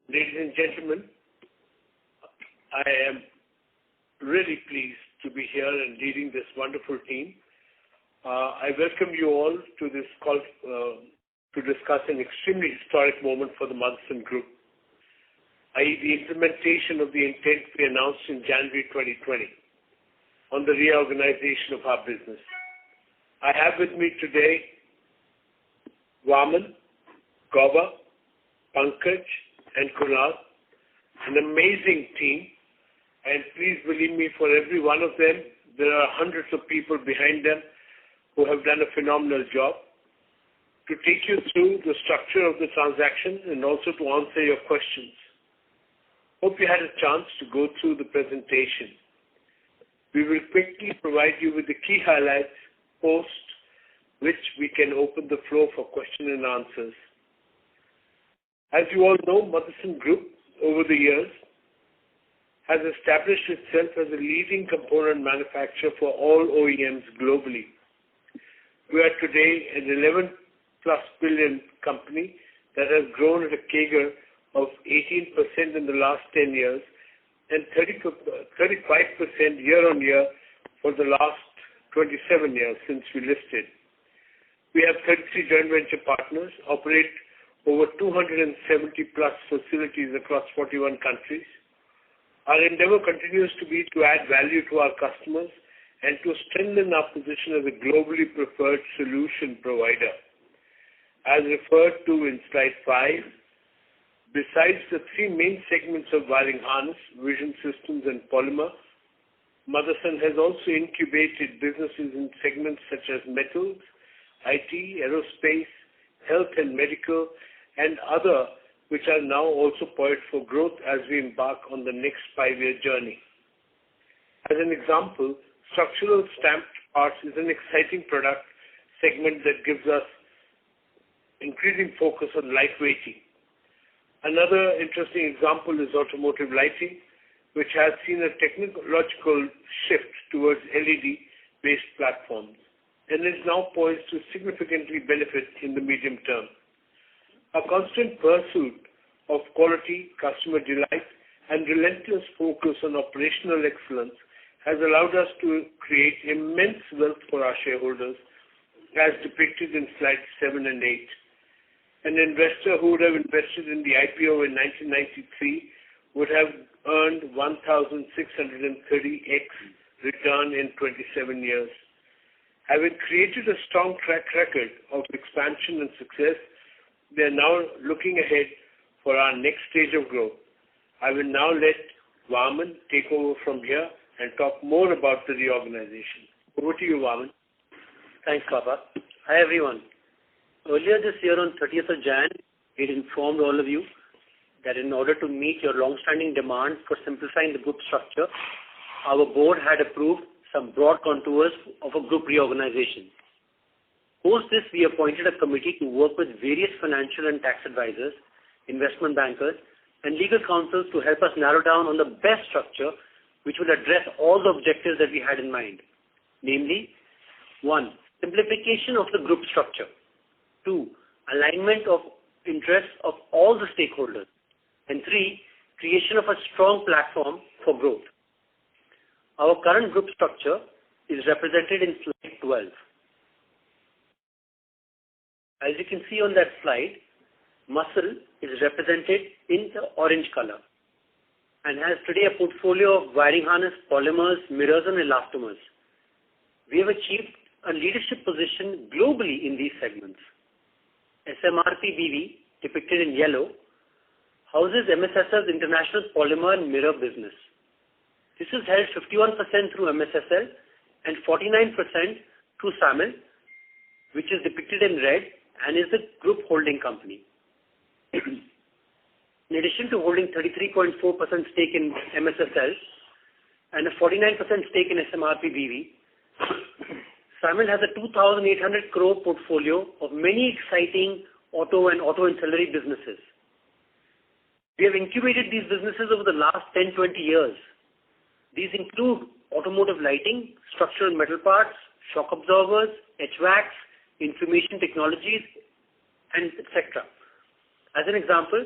Ladies and gentlemen, I am really pleased to be here and leading this wonderful team. I welcome you all to this call to discuss an extremely historic moment for the Motherson Group, i.e. the implementation of the intent we announced in January 2020 on the reorganization of our business. I have with me today Vaman, Gauba, Pankaj, and Kunal, an amazing team, and please believe me, for every one of them, there are hundreds of people behind them who have done a phenomenal job. To take you through the structure of the transaction and also to answer your questions. Hope you had a chance to go through the presentation. We will quickly provide you with the key highlights, post which we can open the floor for question and answers. As you all know, Motherson Group, over the years, has established itself as a leading component manufacturer for all OEMs globally. We are today an 11+ billion company that has grown at a CAGR of 18% in the last 10 years and 35% year-on-year for the last 27 years since we listed. We have 33 joint venture partners, operate over 270+ facilities across 41 countries. Our endeavor continues to be to add value to our customers and to strengthen our position as a globally preferred solution provider. As referred to in slide 5, besides the three main segments of wiring harness, vision systems, and polymer, Motherson has also incubated businesses in segments such as metals, IT, aerospace, health and medical, and other, which are now also poised for growth as we embark on the next 5-year journey. As an example, structural stamped parts is an exciting product segment that gives us increasing focus on lightweighting. Another interesting example is automotive lighting, which has seen a technological shift towards LED-based platforms and is now poised to significantly benefit in the medium term. A constant pursuit of quality, customer delight, and relentless focus on operational excellence has allowed us to create immense wealth for our shareholders, as depicted in slides 7 and 8. An investor who would have invested in the IPO in 1993 would have earned 1,630x return in 27 years. Having created a strong track record of expansion and success, they are now looking ahead for our next stage of growth. I will now let Vaman take over from here and talk more about the reorganization. Over to you, Vaman. Thanks, Papa. Hi, everyone. Earlier this year on 30th of Jan, we informed all of you that in order to meet your long-standing demand for simplifying the group structure, our board had approved some broad contours of a group reorganization. Post this, we appointed a committee to work with various financial and tax advisors, investment bankers, and legal counsels to help us narrow down on the best structure which will address all the objectives that we had in mind. Namely, 1. Simplification of the group structure. 2. Alignment of interests of all the stakeholders. And 3. Creation of a strong platform for growth. Our current group structure is represented in slide 12. As you can see on that slide, muscle is represented in the orange color and has today a portfolio of wiring harness, polymers, mirrors, and elastomers. We have achieved a leadership position globally in these segments. SMRP BV, depicted in yellow, houses MSSL's international polymer and mirror business. This is held 51% through MSSL and 49% through SAMIL, which is depicted in red and is the group holding company. In addition to holding 33.4% stake in MSSL and a 49% stake in SMRP BV, SAMIL has a 2,800 crore portfolio of many exciting auto and auto ancillary businesses. We have incubated these businesses over the last 10-20 years. These include automotive lighting, structural metal parts, shock absorbers, HVACs, information technologies, and etc. As an example,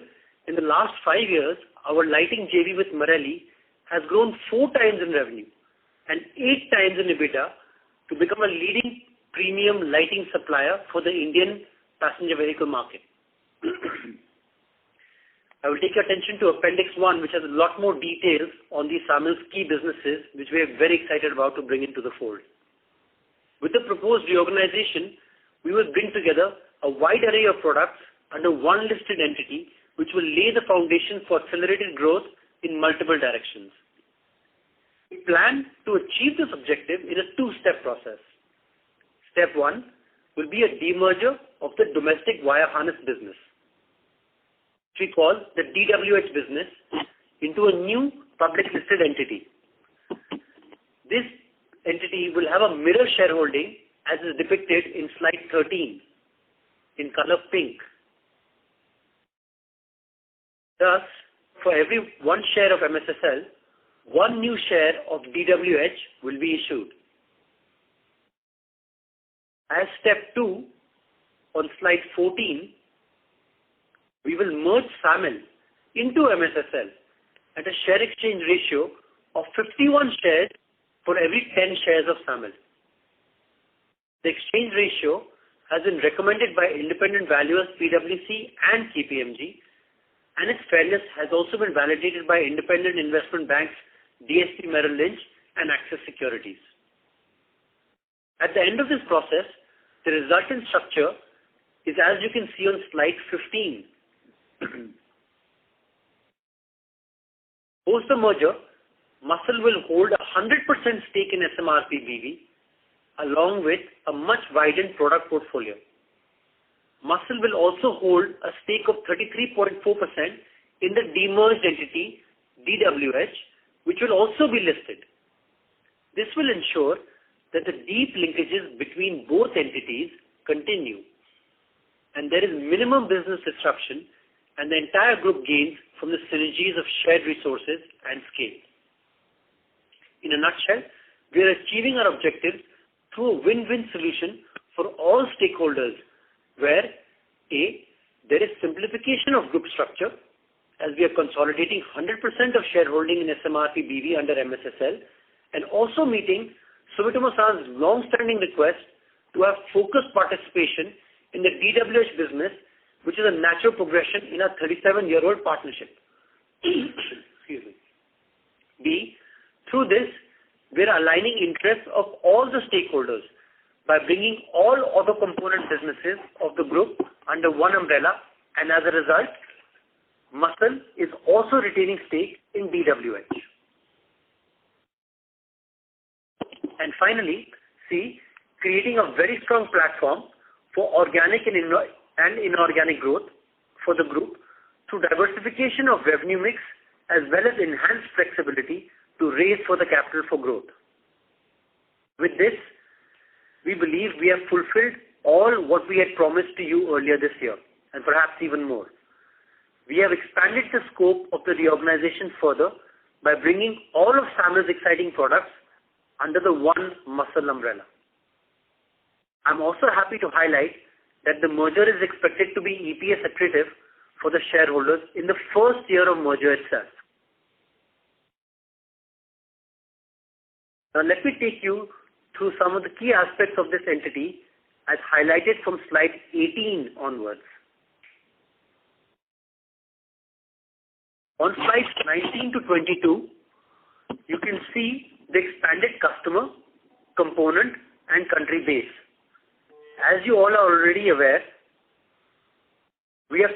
in the last 5 years, our lighting JV with Marelli has grown 4 times in revenue and 8 times in EBITDA to become a leading premium lighting supplier for the Indian passenger vehicle market. I will take your attention to Appendix 1, which has a lot more details on the SAMIL's key businesses, which we are very excited about to bring into the fold. With the proposed reorganization, we will bring together a wide array of products under one listed entity, which will lay the foundation for accelerated growth in multiple directions. We plan to achieve this objective in a 2-step process. Step 1 will be a demerger of the domestic wire harness business, which we call the DWH business, into a new public listed entity. This entity will have a mirror shareholding as is depicted in slide 13 in color pink. Thus, for every 1 share of MSSL, 1 new share of DWH will be issued. As step 2, on slide 14, we will merge SAMIL into MSSL at a share exchange ratio of 51 shares for every 10 shares of SAMIL. The exchange ratio has been recommended by independent valuers PwC and KPMG, and its fairness has also been validated by independent investment banks DSP Merrill Lynch and Axis Securities. At the end of this process, the resultant structure is as you can see on slide 15. Post the merger, MUSL will hold a 100% stake in SMRP BV along with a much widened product portfolio. MUSL will also hold a stake of 33.4% in the demerged entity DWH, which will also be listed. This will ensure that the deep linkages between both entities continue and there is minimum business disruption and the entire group gains from the synergies of shared resources and scale. In a nutshell, we are achieving our objectives through a win-win solution for all stakeholders where A, there is simplification of group structure as we are consolidating 100% of shareholding in SMRP BV under MSSL and also meeting Sumitomo San's long-standing request to have focused participation in the DWH business, which is a natural progression in a 37-year-old partnership. Excuse me. B, through this, we are aligning interests of all the stakeholders by bringing all auto component businesses of the group under one umbrella, and as a result, MUSL is also retaining stake in DWH. And finally, C, creating a very strong platform for organic and inorganic growth for the group through diversification of revenue mix as well as enhanced flexibility to raise for the capital for growth. With this, we believe we have fulfilled all what we had promised to you earlier this year, and perhaps even more. We have expanded the scope of the reorganization further by bringing all of SAMIL's exciting products under the one MUSL umbrella. I'm also happy to highlight that the merger is expected to be EPS accretive for the shareholders in the first year of merger itself. Now let me take you through some of the key aspects of this entity as highlighted from slide 18 onwards. On slides 19 to 22, you can see the expanded customer, component and country base. As you all are already aware, we have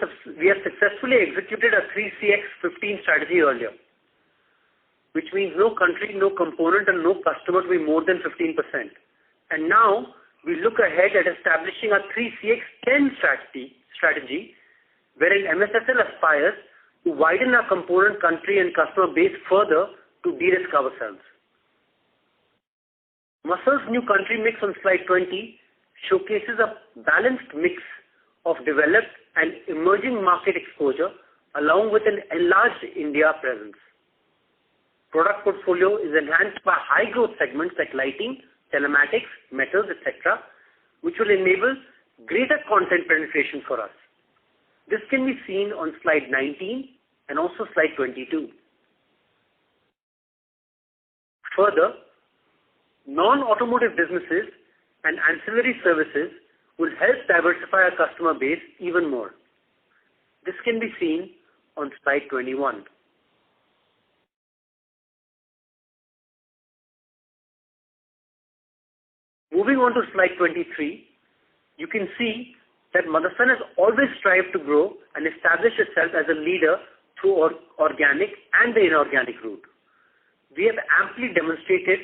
successfully executed a 3CX15 strategy earlier, which means no country, no component and no customer to be more than 15%. And now we look ahead at establishing a 3CX10 strategy wherein MSSL aspires to widen our component, country and customer base further to de-risk ourselves. MUSL's new country mix on slide 20 showcases a balanced mix of developed and emerging market exposure along with an enlarged India presence. Product portfolio is enhanced by high growth segments like lighting, telematics, metals, etc., which will enable greater content penetration for us. This can be seen on slide 19 and also slide 22. Further, non-automotive businesses and ancillary services will help diversify our customer base even more. This can be seen on slide 21. Moving on to slide 23, you can see that Motherson has always strived to grow and establish itself as a leader through organic and the inorganic route. We have amply demonstrated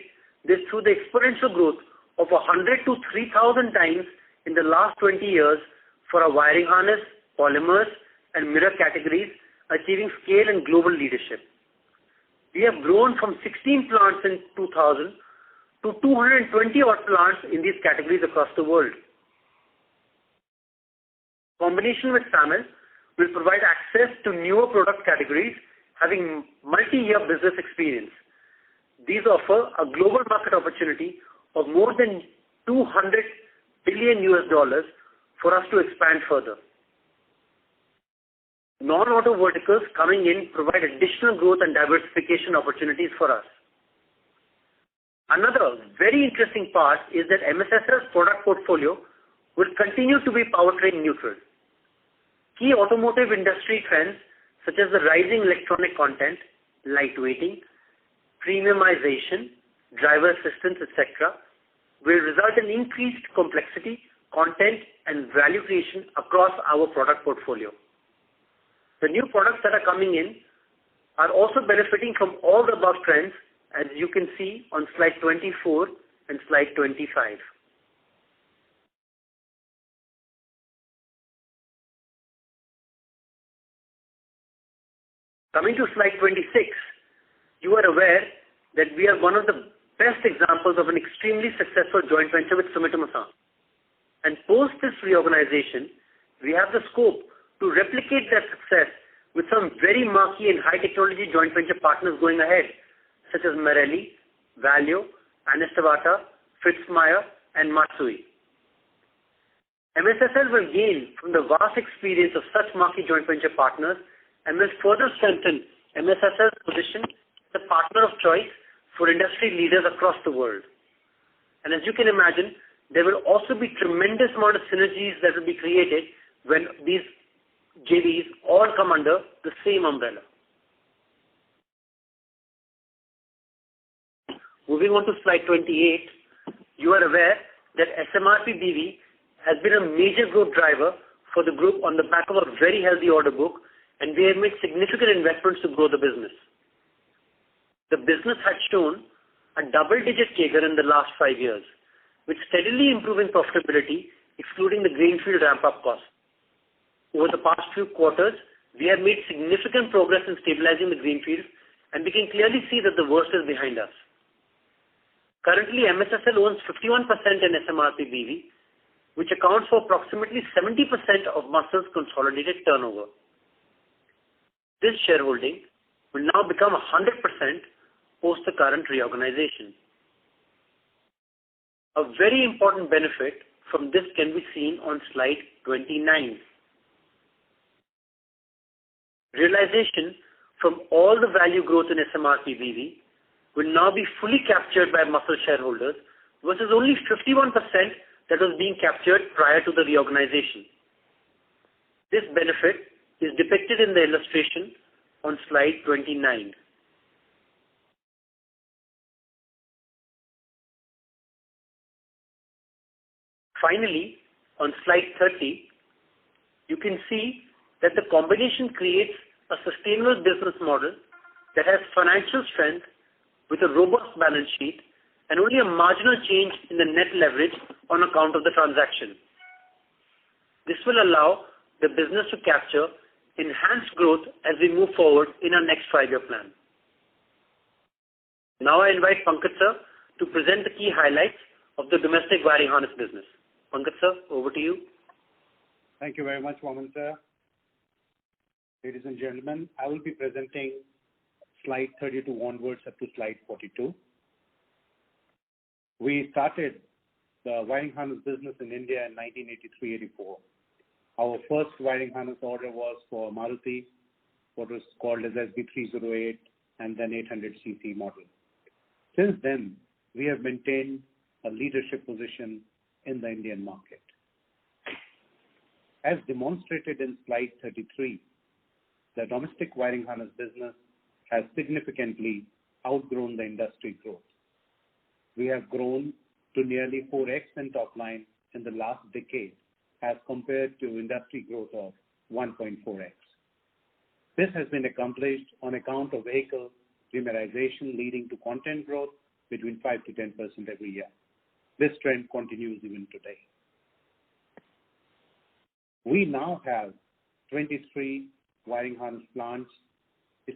this through the exponential growth of 100 to 3,000 times in the last 20 years for our wiring harness, polymers, and mirror categories, achieving scale and global leadership. We have grown from 16 plants in 2000 to 220 odd plants in these categories across the world. Combination with SAMIL will provide access to newer product categories having multi-year business experience. These offer a global market opportunity of more than $200 billion for us to expand further. Non-auto verticals coming in provide additional growth and diversification opportunities for us. Another very interesting part is that MSSL's product portfolio will continue to be powertrain neutral. Key automotive industry trends such as the rising electronic content, lightweighting, premiumization, driver assistance, etc., will result in increased complexity, content, and value creation across our product portfolio. The new products that are coming in are also benefiting from all the above trends, as you can see on slide 24 and slide 25. Coming to slide 26, you are aware that we are one of the best examples of an extremely successful joint venture with Sumitomo San. And post this reorganization, we have the scope to replicate that success with some very marquee and high technology joint venture partners going ahead, such as Marelli, Valeo, Anestevata, Fitzmyer, and Matsui. MSSL will gain from the vast experience of such marquee joint venture partners and will further strengthen MSSL's position as a partner of choice for industry leaders across the world. And as you can imagine, there will also be tremendous amount of synergies that will be created when these JVs all come under the same umbrella. Moving on to slide 28, you are aware that SMRP BV has been a major growth driver for the group on the back of a very healthy order book, and we have made significant investments to grow the business. The business had shown a double-digit CAGR in the last 5 years, with steadily improving profitability, excluding the greenfield ramp-up costs. Over the past few quarters, we have made significant progress in stabilizing the greenfield, and we can clearly see that the worst is behind us. Currently, MSSL owns 51% in SMRP BV, which accounts for approximately 70% of Muscle's consolidated turnover. This shareholding will now become 100% post the current reorganization. A very important benefit from this can be seen on slide 29. Realization from all the value growth in SMRP BV will now be fully captured by Muscle shareholders versus only 51% that was being captured prior to the reorganization. This benefit is depicted in the illustration on slide 29. Finally, on slide 30, you can see that the combination creates a sustainable business model that has financial strength with a robust balance sheet and only a marginal change in the net leverage on account of the transaction. This will allow the business to capture enhanced growth as we move forward in our next 5-year plan. Now I invite Pankaj sir to present the key highlights of the domestic wiring harness business. Pankaj sir, over to you. Thank you very much, Waman sir. Ladies and gentlemen, I will be presenting slide 32 onwards up to slide 42. We started the wiring harness business in India in 1983-84. Our first wiring harness order was for Maruti, what was called as SB308 and then 800cc model. Since then, we have maintained a leadership position in the Indian market. As demonstrated in slide 33, the domestic wiring harness business has significantly outgrown the industry growth. We have grown to nearly 4x in top line in the last decade as compared to industry growth of 1.4x. This has been accomplished on account of vehicle premiumization leading to content growth between 5 to 10% every year. This trend continues even today. We now have 23 wiring harness plants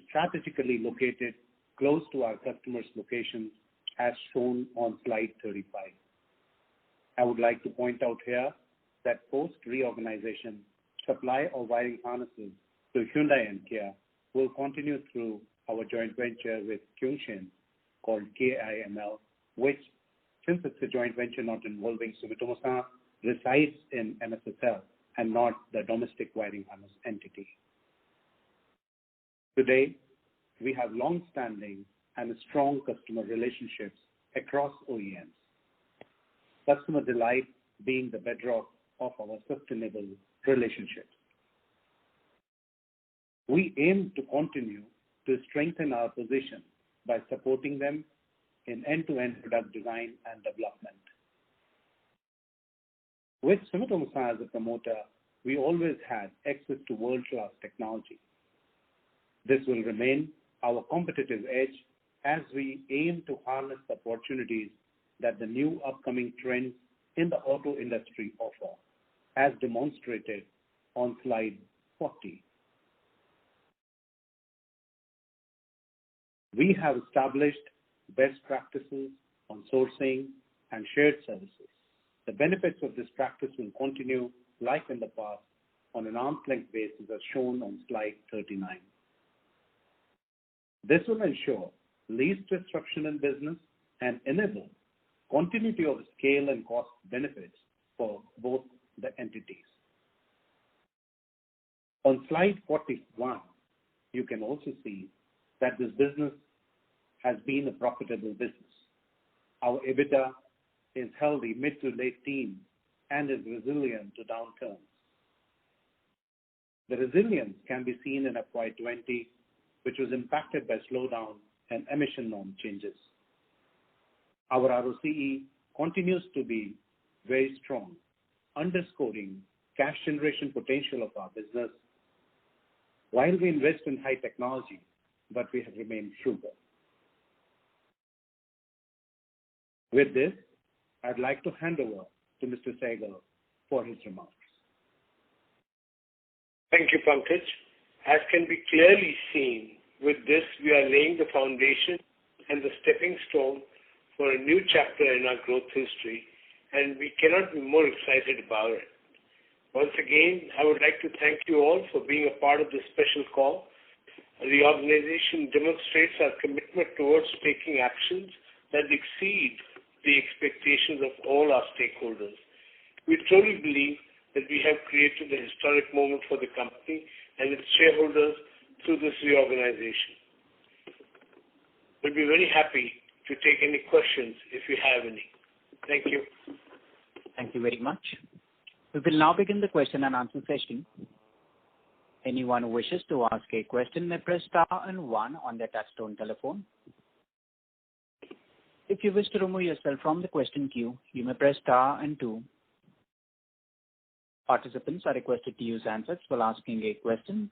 strategically located close to our customers' locations as shown on slide 35. I would like to point out here that post-reorganization, supply of wiring harnesses to Hyundai and Kia will continue through our joint venture with Kyungshin called KIML, which, since it's a joint venture not involving Sumitomo-san, resides in MSSL and not the domestic wiring harness entity. Today, we have long-standing and strong customer relationships across OEMs. Customer delight being the bedrock of our sustainable relationships. We aim to continue to strengthen our position by supporting them in end-to-end product design and development. With Sumitomo-san as a promoter, we always had access to world-class technology. This will remain our competitive edge as we aim to harness the opportunities that the new upcoming trends in the auto industry offer, as demonstrated on slide 40. We have established best practices on sourcing and shared services. The benefits of this practice will continue, like in the past, on an arm's length basis as shown on slide 39. This will ensure least disruption in business and enable continuity of scale and cost benefits for both the entities. On slide 41, you can also see that this business has been a profitable business. Our EBITDA is healthy mid to late teens and is resilient to downturns. The resilience can be seen in FY20, which was impacted by slowdown and emission norm changes. Our ROCE continues to be very strong, underscoring cash generation potential of our business, while we invest in high technology, but we have remained frugal. With this, I'd like to hand over to Mr. Sehgal for his remarks. Thank you, Pankaj. As can be clearly seen, with this we are laying the foundation and the stepping stone for a new chapter in our growth history, and we cannot be more excited about it. Once again, I would like to thank you all for being a part of this special call. The organization demonstrates our commitment towards taking actions that exceed the expectations of all our stakeholders. We truly believe that we have created a historic moment for the company and its shareholders through this reorganization. We'll be very happy to take any questions if you have any. Thank you. Thank you very much. We will now begin the question and answer session. Anyone who wishes to ask a question may press star and 1 on their touchtone telephone. If you wish to remove yourself from the question queue, you may press star and 2. Participants are requested to use handsets while asking a question.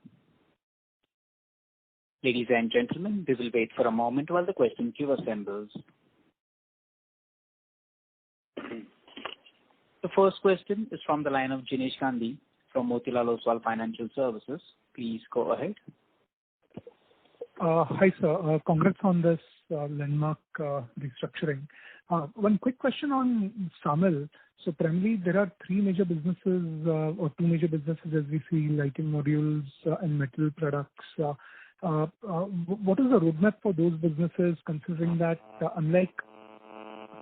Ladies and gentlemen, we will wait for a moment while the question queue assembles. The first question is from the line of Jinesh Gandhi from Motilal Oswal Financial Services. Please go ahead. Hi, sir. Congrats on this landmark restructuring. One quick question on SAMIL. So primarily there are 3 major businesses or 2 major businesses as we see, lighting modules and metal products. What is the roadmap for those businesses, considering that unlike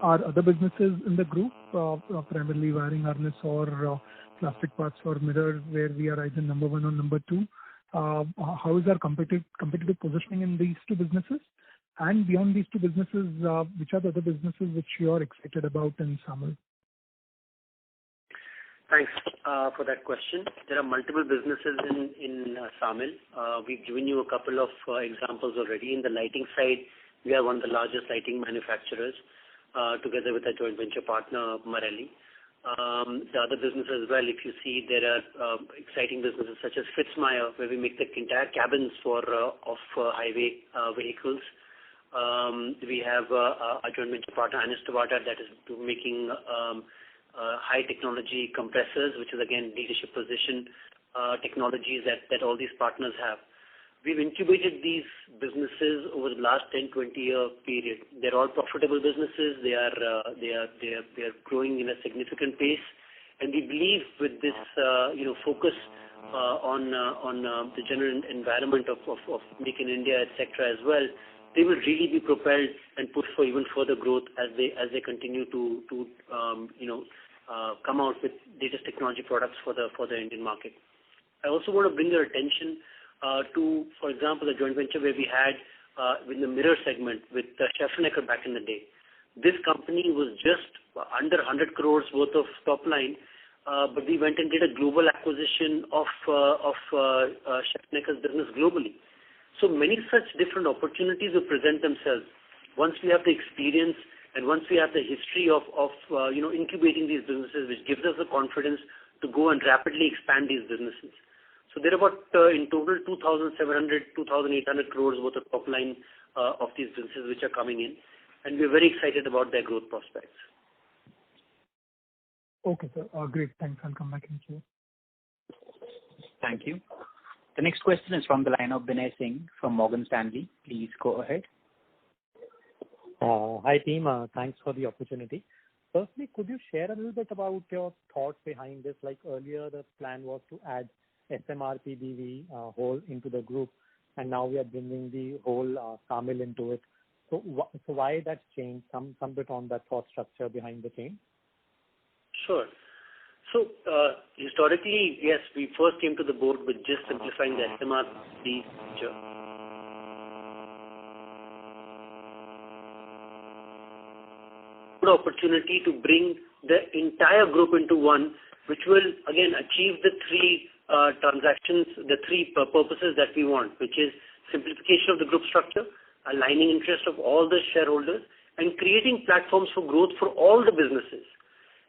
our other businesses in the group, primarily wiring harness or plastic parts or mirrors, where we are either number one or number two. How is our competitive positioning in these two businesses? And beyond these two businesses, which are the other businesses which you are excited about in SAMIL? Thanks for that question. There are multiple businesses in SAMIL. We've given you a couple of examples already. In the lighting side, we are one of the largest lighting manufacturers, together with our joint venture partner, Marelli. The other business as well, if you see, there are exciting businesses such as Fitzmyer, where we make the entire cabins for off-highway vehicles. We have a joint venture partner, Anistobata, that is making high technology compressors, which is again leadership position technologies that all these partners have. We've incubated these businesses over the last 10-20-year period. They're all profitable businesses. They are growing in a significant pace, and we believe with this focus on the general environment of Make in India, etc. as well, they will really be propelled and pushed for even further growth as they continue to come out with latest technology products for the Indian market. I also want to bring your attention to, for example, a joint venture where we had in the mirror segment with Schaeffnecker back in the day. This company was just under 100 crores worth of top line, but we went and did a global acquisition of Schaeffnecker's business globally. So many such different opportunities will present themselves once we have the experience and once we have the history of incubating these businesses, which gives us the confidence to go and rapidly expand these businesses. So there are about in total 2,700, 2,800 crores worth of top line of these businesses which are coming in, and we're very excited about their growth prospects. Okay, sir. Great. Thanks. I'll come back in queue. Thank you. The next question is from the line of Binay Singh from Morgan Stanley. Please go ahead. Hi, team. Thanks for the opportunity. Firstly, could you share a little bit about your thoughts behind this? Like earlier, the plan was to add SMRPBV whole into the group, and now we are bringing the whole SAMIL into it. So why that change? Some bit on that thought structure behind the change. Sure. So historically, yes, we first came to the board with just simplifying the SMRPBV structure. Good opportunity to bring the entire group into one, which will again achieve the three transactions, the three purposes that we want, which is simplification of the group structure, aligning interest of all the shareholders, and creating platforms for growth for all the businesses.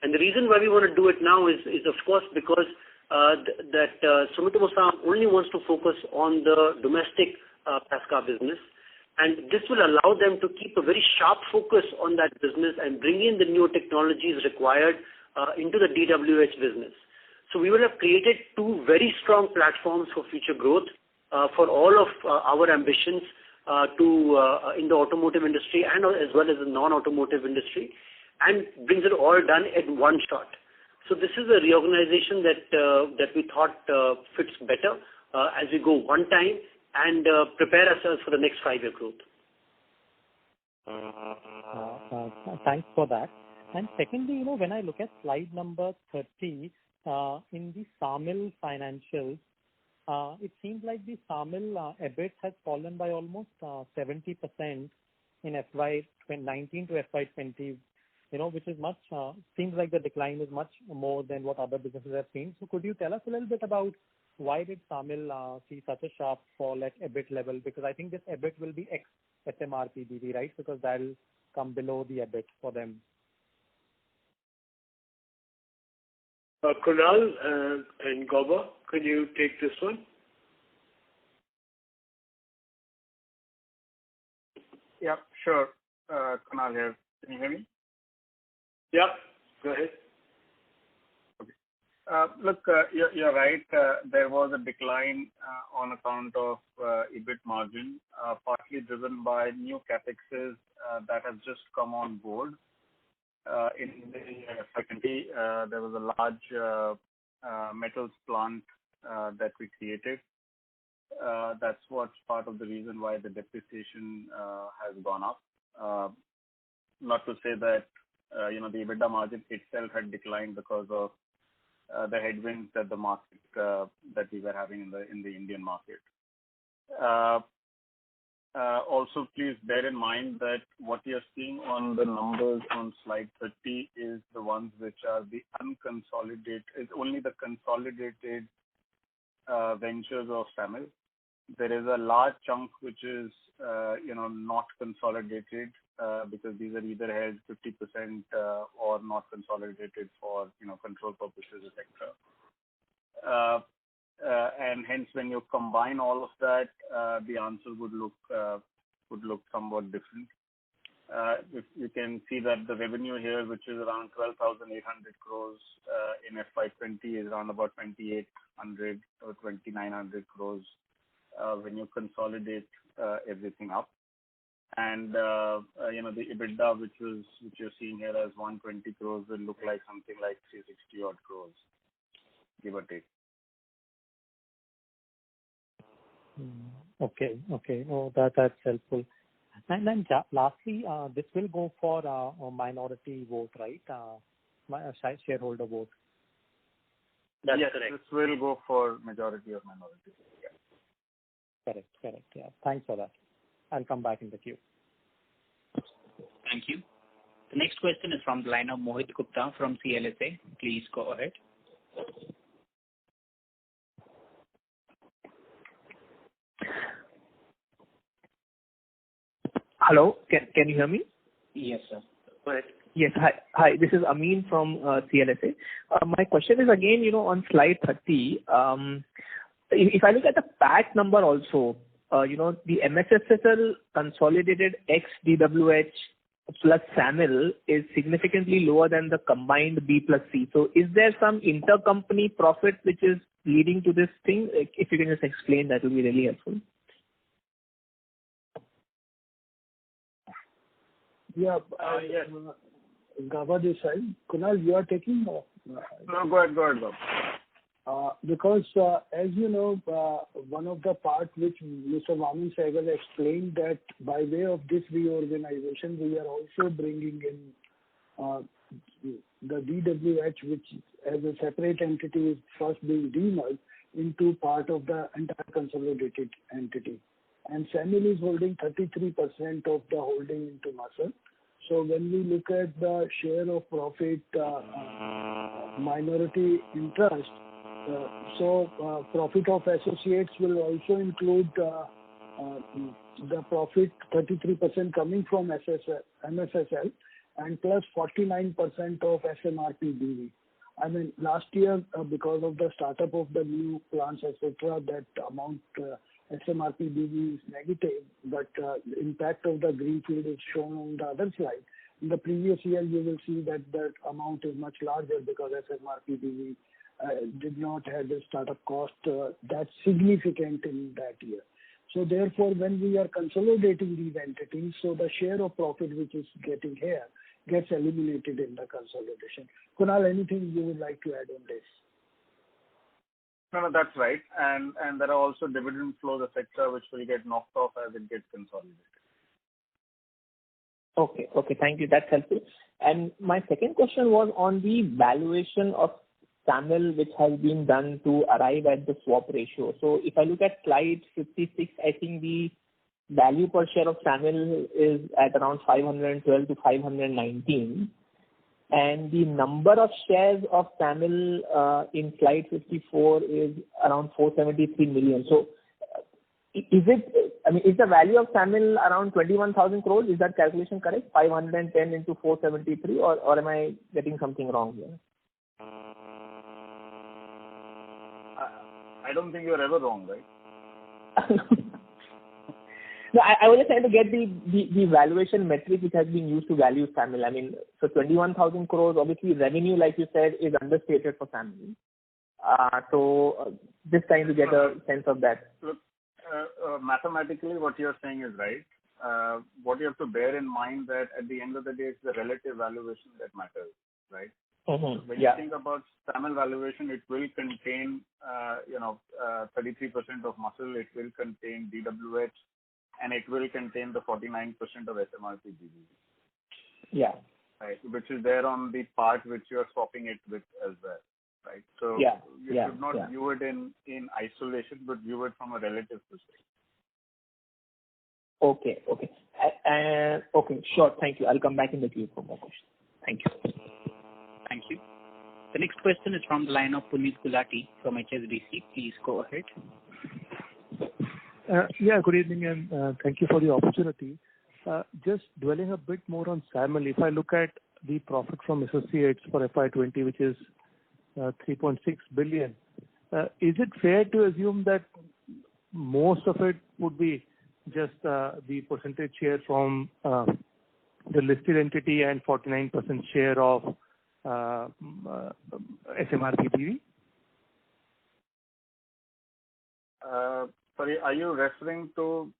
And the reason why we want to do it now is of course because Sumitomo San only wants to focus on the domestic PASCA business, and this will allow them to keep a very sharp focus on that business and bring in the new technologies required into the DWH business. So we will have created two very strong platforms for future growth for all of our ambitions in the automotive industry and as well as the non-automotive industry, and brings it all done at one shot. So this is a reorganization that we thought fits better as we go one time and prepare ourselves for the next 5-year growth. Thanks for that. And secondly, when I look at slide number 30, in the SAMIL financials, it seems like the SAMIL EBIT has fallen by almost 70% in FY 19 to FY 20, which is much, seems like the decline is much more than what other businesses have seen. So could you tell us a little bit about why did SAMIL see such a sharp fall at EBIT level? Because I think this EBIT will be ex SMRPBV, right? Because that will come below the EBIT for them. Kunal and Gauba, can you take this one? Yeah, sure. Kunal here. Can you hear me? Yeah, go ahead. Okay. Look, you're right. There was a decline on account of EBIT margin, partly driven by new capexes that have just come on board. In the secondary, there was a large metals plant that we created. That's what's part of the reason why the depreciation has gone up. Not to say that the EBITDA margin itself had declined because of the headwinds that the market that we were having in the Indian market. Also, please bear in mind that what you're seeing on the numbers on slide 30 is the ones which are the unconsolidated, is only the consolidated ventures of SAMIL. There is a large chunk which is, not consolidated because these are either held 50% or not consolidated for, control purposes, etc. And hence, when you combine all of that, the answer would look somewhat different. If you can see that the revenue here, which is around 12,800 crores in FY20, is around about 2,800 or 2,900 crores when you consolidate everything up. And the EBITDA, which you're seeing here as 120 crores, will look like something like 360 odd crores, give or take. Okay. Oh, that's helpful. And then lastly, this will go for a minority vote, right? Shareholder vote. That's yes, correct. This will go for majority or minority. Yeah. Correct. Yeah. Thanks for that. I'll come back in the queue. Thank you. The next question is from the line of Mohit Gupta from CLSA. Please go ahead. Hello, can you hear me? Yes, sir. Go ahead. Yes. Hi. This is Amin from CLSA. My question is again, on slide 30. If I look at the PAT number also, the MSSL consolidated ex DWH plus SAMIL is significantly lower than the combined B plus C. So is there some intercompany profit which is leading to this thing? If you can just explain, that will be really helpful. Yeah. Yes. Gaba this side. Kunal, you are taking? No, go ahead, Gaba. Because, as you know, one of the parts which Mr. Vaman Sehgal explained that by way of this reorganization, we are also bringing in the DWH, which as a separate entity is first being demerged into part of the entire consolidated entity. And SAMIL is holding 33% of the holding into muscle. So when we look at the share of profit minority interest, profit of associates will also include the profit 33% coming from MSSL and plus 49% of SMRP BV. I mean, last year, because of the startup of the new plants, etc., that amount SMRP BV is negative, but the impact of the greenfield is shown on the other slide. In the previous year, you will see that that amount is much larger because SMRP BV did not have the startup cost that significant in that year. So therefore, when we are consolidating these entities, so the share of profit which is getting here gets eliminated in the consolidation. Kunal, anything you would like to add on this? No, that's right. And there are also dividend flows, etc., which will get knocked off as it gets consolidated. Okay. Thank you. That's helpful. And my second question was on the valuation of SAMIL, which has been done to arrive at the swap ratio. So if I look at slide 56, I think the value per share of SAMIL is at around 512 to 519. And the number of shares of SAMIL in slide 54 is around 473 million. So is the value of SAMIL around 21,000 crores? Is that calculation correct? 510 into 473, or am I getting something wrong here? I don't think you're ever wrong, right? No, I was just trying to get the valuation metric which has been used to value SAMIL. I mean, so 21,000 crores, obviously revenue, like you said, is understated for SAMIL. So just trying to get a sense of that. Look, mathematically, what you're saying is right. What you have to bear in mind that at the end of the day, it's the relative valuation that matters, right? Mm-hmm. When you think about SAMIL valuation, it will contain, 33% of muscle, it will contain DWH, and it will contain the 49% of SMRP BV. Yeah. Right, which is there on the part which you are swapping it with as well. right? So you should not view it in isolation, but view it from a relative perspective. Okay. Okay, sure. Thank you. I'll come back in the queue for more questions. Thank you. Thank you. The next question is from the line of Puneet Gulati from HSBC. Please go ahead. Good evening, and thank you for the opportunity. Just dwelling a bit more on SAMIL, if I look at the profit from associates for FY20, which is 3.6 billion, is it fair to assume that most of it would be just the percentage share from the listed entity and 49% share of SMRP BV? Sorry, are you referring to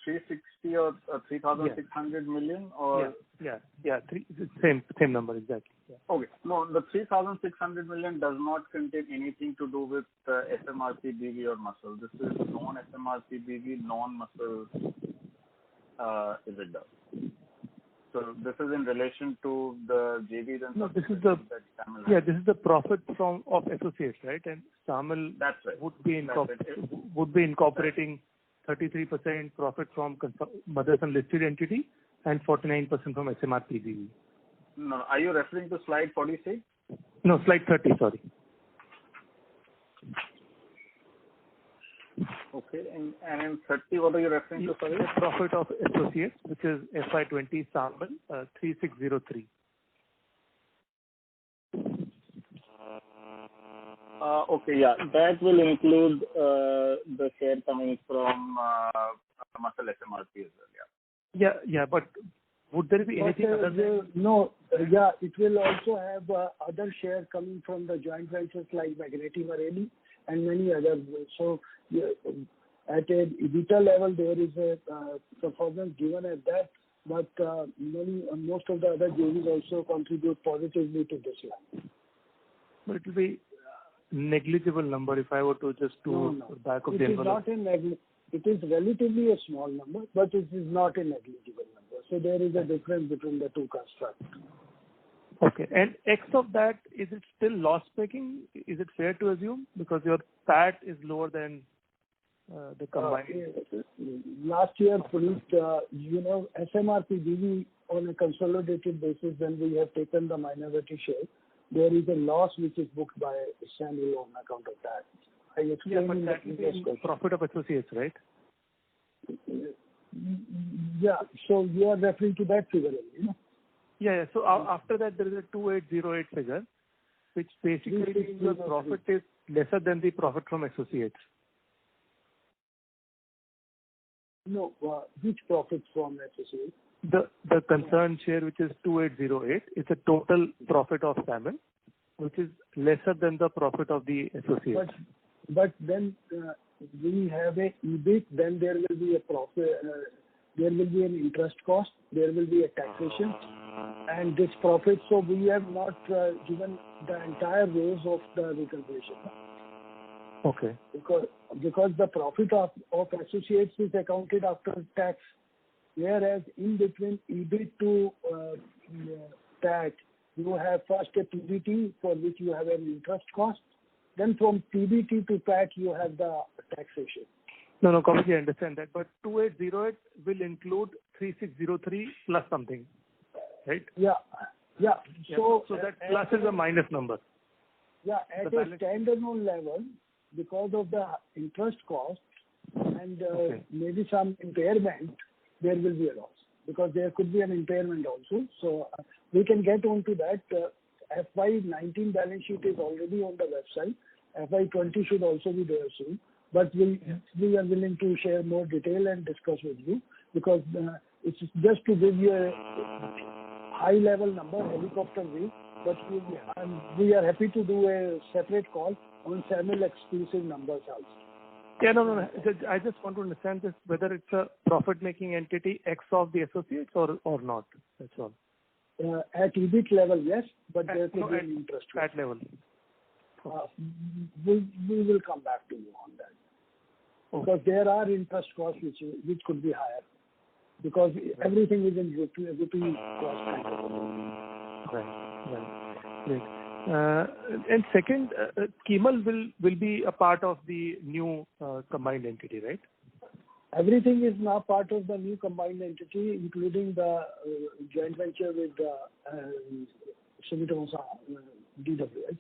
360 or 3,600 million or? Same number exactly. Yeah. Okay. No, the 3,600 million does not contain anything to do with SMRP BV or muscle. This is non-SMRP BV, non-muscle EBITDA. So this is in relation to the JVs and no, this is the profit of associates, right? And SAMIL would be incorporating 33% profit from mothers and listed entity and 49% from SMRP BV. No, are you referring to slide 46? No, slide 30. Sorry. Okay, and in 30, what are you referring to? Sorry, profit of associates, which is FY20 SAMIL 3603. Okay, yeah, that will include the share coming from muscle SMRP as well. Yeah, but would there be anything other than? No, it will also have other share coming from the joint ventures like Magneti Marelli and many others. So at a EBITDA level, there is a performance given at that, but most of the other JVs also contribute positively to this line. But it will be negligible number if I were to just do back of the envelope. It is relatively a small number, but it is not a negligible number. So there is a difference between the two constructs. Okay. And X of that, is it still loss-making? Is it fair to assume? Because your PAT is lower than the combined. Last year, Puneet, SMRP BV on a consolidated basis, when we have taken the minority share, there is a loss which is booked by SAMIL on account of that. I explained but that is profit of associates, right? Yeah. So you are referring to that figure, Yeah. So after that, there is a 2808 figure, which basically means your profit is lesser than the profit from associates. No, which profit from associates? The concerned share, which is 2808, is a total profit of SAMIL, which is lesser than the profit of the associates. But then we have a EBIT, then there will be a profit, there will be an interest cost, there will be a taxation, and this profit. So we have not given the entire rows of the reconciliation. Okay. Because the profit of associates is accounted after tax, whereas in between EBIT to tax, you have first a PBT for which you have an interest cost. Then from PBT to PAT, you have the taxation. No, completely understand that. But 2808 will include 3603 plus something, right? Yeah. So that plus is a minus number. Yeah, at a standalone level, because of the interest cost and maybe some impairment, there will be a loss. Because there could be an impairment also. So we can get onto that. FY19 balance sheet is already on the website. FY20 should also be there soon. But we are willing to share more detail and discuss with you, because it's just to give you a high level number, helicopter view. But we are happy to do a separate call on SAMIL exclusive numbers also. Yeah, no. I just want to understand this, whether it's a profit-making entity X of the associates or not. That's all. At EBIT level, yes, but there could be an interest rate. At level. We will come back to you on that. Because there are interest costs which could be higher. Because everything is in rupee cost. Right. Great. And second, Kimal will be a part of the new combined entity, right? Everything is now part of the new combined entity, including the joint venture with Sumitomo DWH,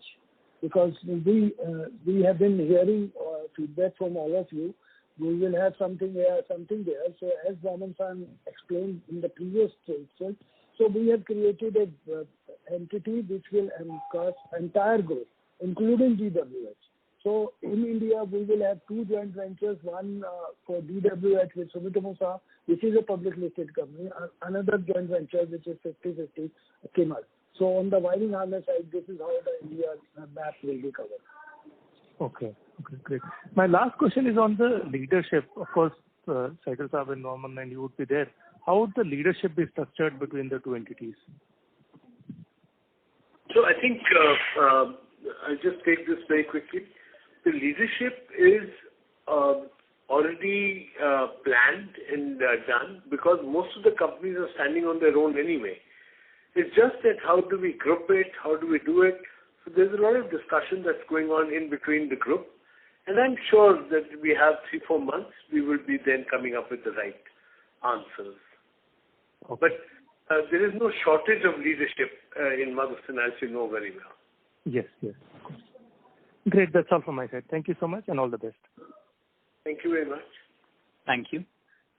because we have been hearing feedback from all of you. We will have something here, something there. So as Raman San explained in the previous session, so we have created a entity which will encompass entire group, including DWH. So in India, we will have two joint ventures, one for DWH with Sumitomo, which is a public listed company, another joint venture which is 50-50 Kimal. So on the wiring harness side, this is how the India map will be covered. Okay, great. My last question is on the leadership. Of course, Saigal Saab and Norman and you would be there. How would the leadership be structured between the two entities? So I think I'll just take this very quickly. The leadership is already planned and done because most of the companies are standing on their own anyway. It's just that how do we group it, how do we do it? So there's a lot of discussion that's going on in between the group. And I'm sure that we have 3-4 months, we will be then coming up with the right answers. Okay. But there is no shortage of leadership in Motherson, as you know very well. Yes. Great, that's all from my side. Thank you so much and all the best. Thank you very much. Thank you.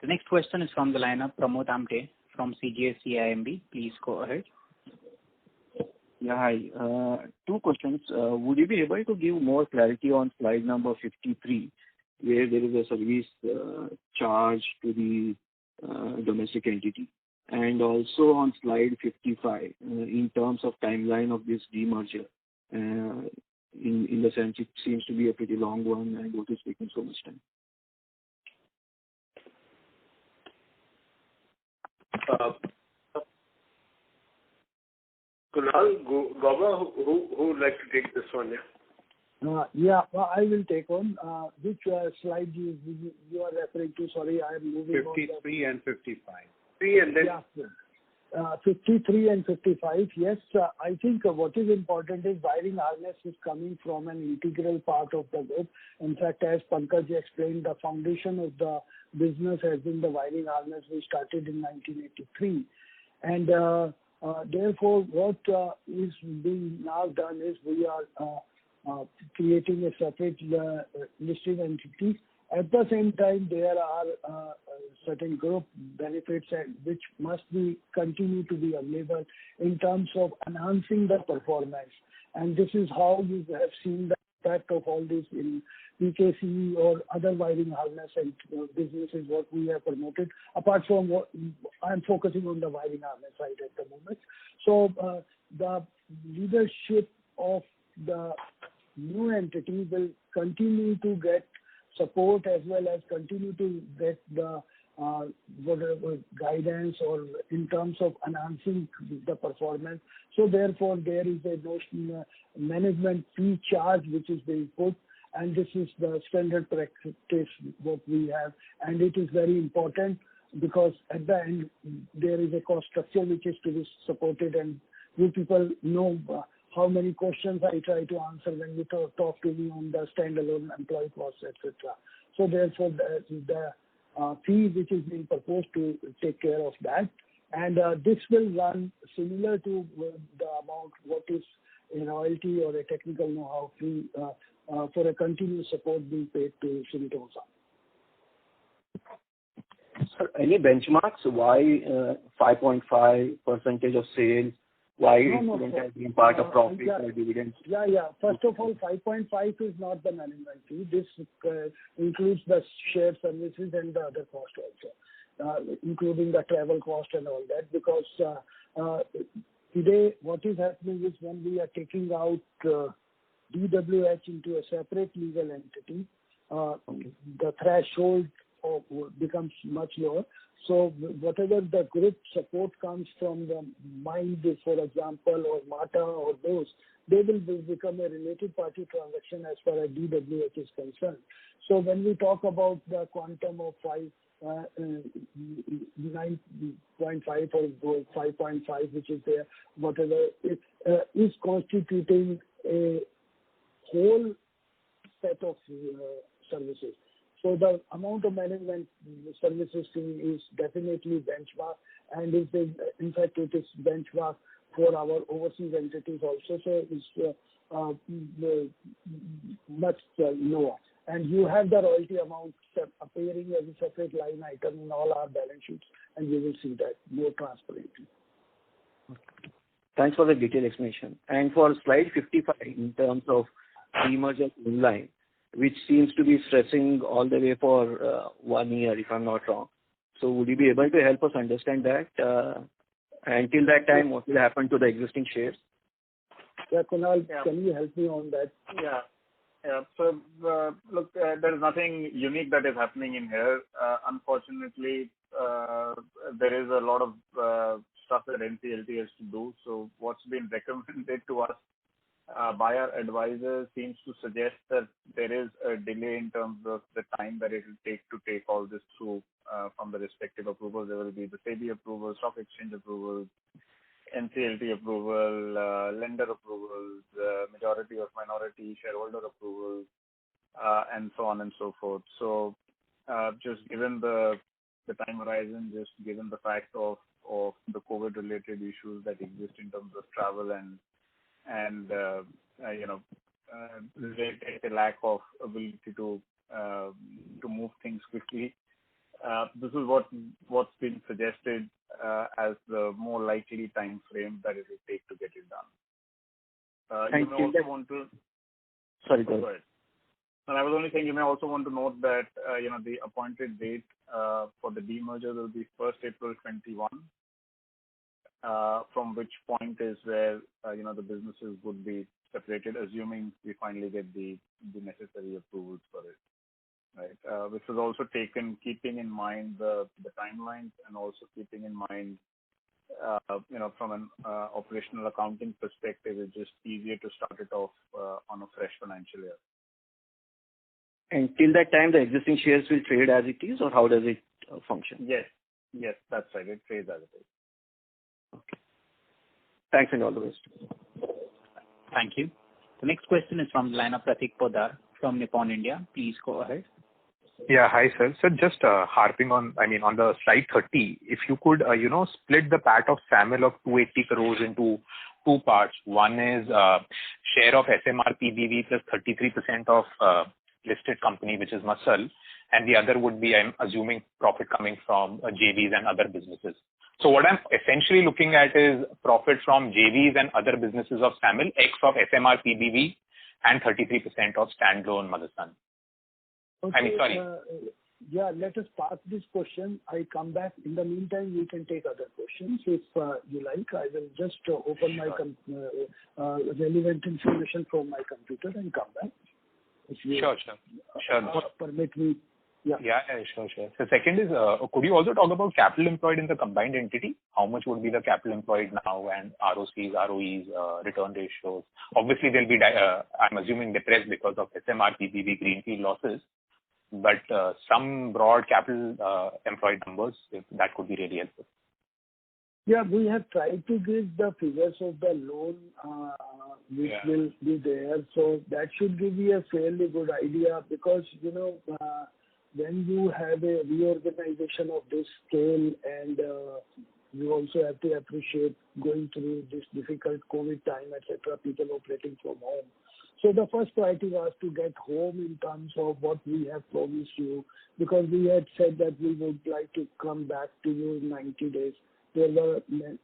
The next question is from the line of Pramod Amte from CGS-CIMB. Please go ahead. Yeah, hi. Two questions. Would you be able to give more clarity on slide number 53, where there is a service charge to the domestic entity, and also on slide 55, in terms of timeline of this demerger? In the sense, it seems to be a pretty long one, and what is taking so much time? Kunal, Gauba, who would like to take this one? I will take on. Which slide you are referring to? Sorry, I am moving 53 and 55. 3 and then... Yeah. 53 and 55, yes. I think what is important is wiring harness is coming from an integral part of the group. In fact, as Pankaj explained, the foundation of the business has been the wiring harness. We started in 1983. And therefore, what is being now done is we are creating a separate listed entity. At the same time, there are certain group benefits which must be continue to be available in terms of enhancing the performance. And this is how you have seen the impact of all this in PKC or other wiring harness and businesses what we have promoted. Apart from what I'm focusing on the wiring harness side at the moment. So the leadership of the new entity will continue to get support as well as continue to get the whatever guidance or in terms of enhancing the performance. So therefore, there is a management fee charge which is being put, and this is the standard practice what we have, and it is very important because at the end there is a cost structure which is to be supported, and you people know how many questions I try to answer when you talk to me on the standalone employee costs, etc. So therefore, the fee which is being proposed to take care of that, and this will run similar to the amount what is a royalty or a technical know-how fee for a continuous support being paid to Sumitomo. Sir, any benchmarks? Why 5.5% of sales? Why it wouldn't have been part of profit or dividends? Yeah. First of all, 5.5 is not the management fee. This includes the shared services and the other cost also, including the travel cost and all that. Because today, what is happening is when we are taking out DWH into a separate legal entity, the threshold becomes much lower. So whatever the group support comes from the mine, for example, or MATA or those, they will become a related party transaction as far as DWH is concerned. So when we talk about the quantum of 5, 9.5 or 5.5, which is there, whatever, is constituting a whole set of services. So the amount of management services fee is definitely benchmark, and in fact it is benchmark for our overseas entities also. So it's much lower. And you have the royalty amount appearing as a separate line item in all our balance sheets, and you will see that more transparently. Thanks for the detailed explanation. And for slide 55, in terms of demerger trendline, which seems to be stressing all the way for 1 year, if I'm not wrong. So would you be able to help us understand that? Until that time, what will happen to the existing shares? Yeah, Kunal, can you help me on that? Yeah. So, look, there is nothing unique that is happening in here. Unfortunately, there is a lot of stuff that NCLT has to do. So what's been recommended to us by our advisors seems to suggest that there is a delay in terms of the time that it will take to take all this through from the respective approvals. There will be the SEBI approval, stock exchange approval, NCLT approval, lender approvals, majority or minority shareholder approvals, and so on and so forth. So just given the time horizon, just given the fact of the COVID-related issues that exist in terms of travel and related a lack of ability to move things quickly, this is what's been suggested as the more likely time frame that it will take to get it done. You may also want to. Sorry, go ahead. And I was only saying you may also want to note that the appointed date for the demerger will be 1st April 21. From which point is where the businesses would be separated, assuming we finally get the necessary approvals for it, right? Which was also taken keeping in mind the timelines and also keeping in mind from an operational accounting perspective, it's just easier to start it off on a fresh financial year. And till that time, the existing shares will trade as it is, or how does it function? Yes, that's right. It trades as it is. Okay. Thanks and all the best. Thank you. The next question is from the line of Pratik Podar from Nippon India. Please go ahead. Yeah, hi sir. So just harping on the slide 30, if you could, split the PAT of SAMIL of 280 crores into two parts. One is share of SMR PBV plus 33% of listed company, which is Muscle, and the other would be, I'm assuming, profit coming from JVs and other businesses. So what I'm essentially looking at is profit from JVs and other businesses of SAMIL, X of SMR PBV and 33% of standalone Motherson. Okay, sorry. Let us park this question. I come back. In the meantime, we can take other questions if you like. I will just open my relevant information from my computer and come back. Sure. Permit me. Yeah, sure. So second is, could you also talk about capital employed in the combined entity? How much would be the capital employed now, and ROCs, ROEs, return ratios? Obviously, they'll be, I'm assuming, depressed because of SMR PBV greenfield losses, but some broad capital employed numbers, if that could be really helpful. Yeah, we have tried to give the figures of the loan which will be there. So that should give you a fairly good idea because, when you have a reorganization of this scale and you also have to appreciate going through this difficult COVID time, etc., people operating from home. So the first priority was to get home in terms of what we have promised you, because we had said that we would like to come back to you in 90 days. There were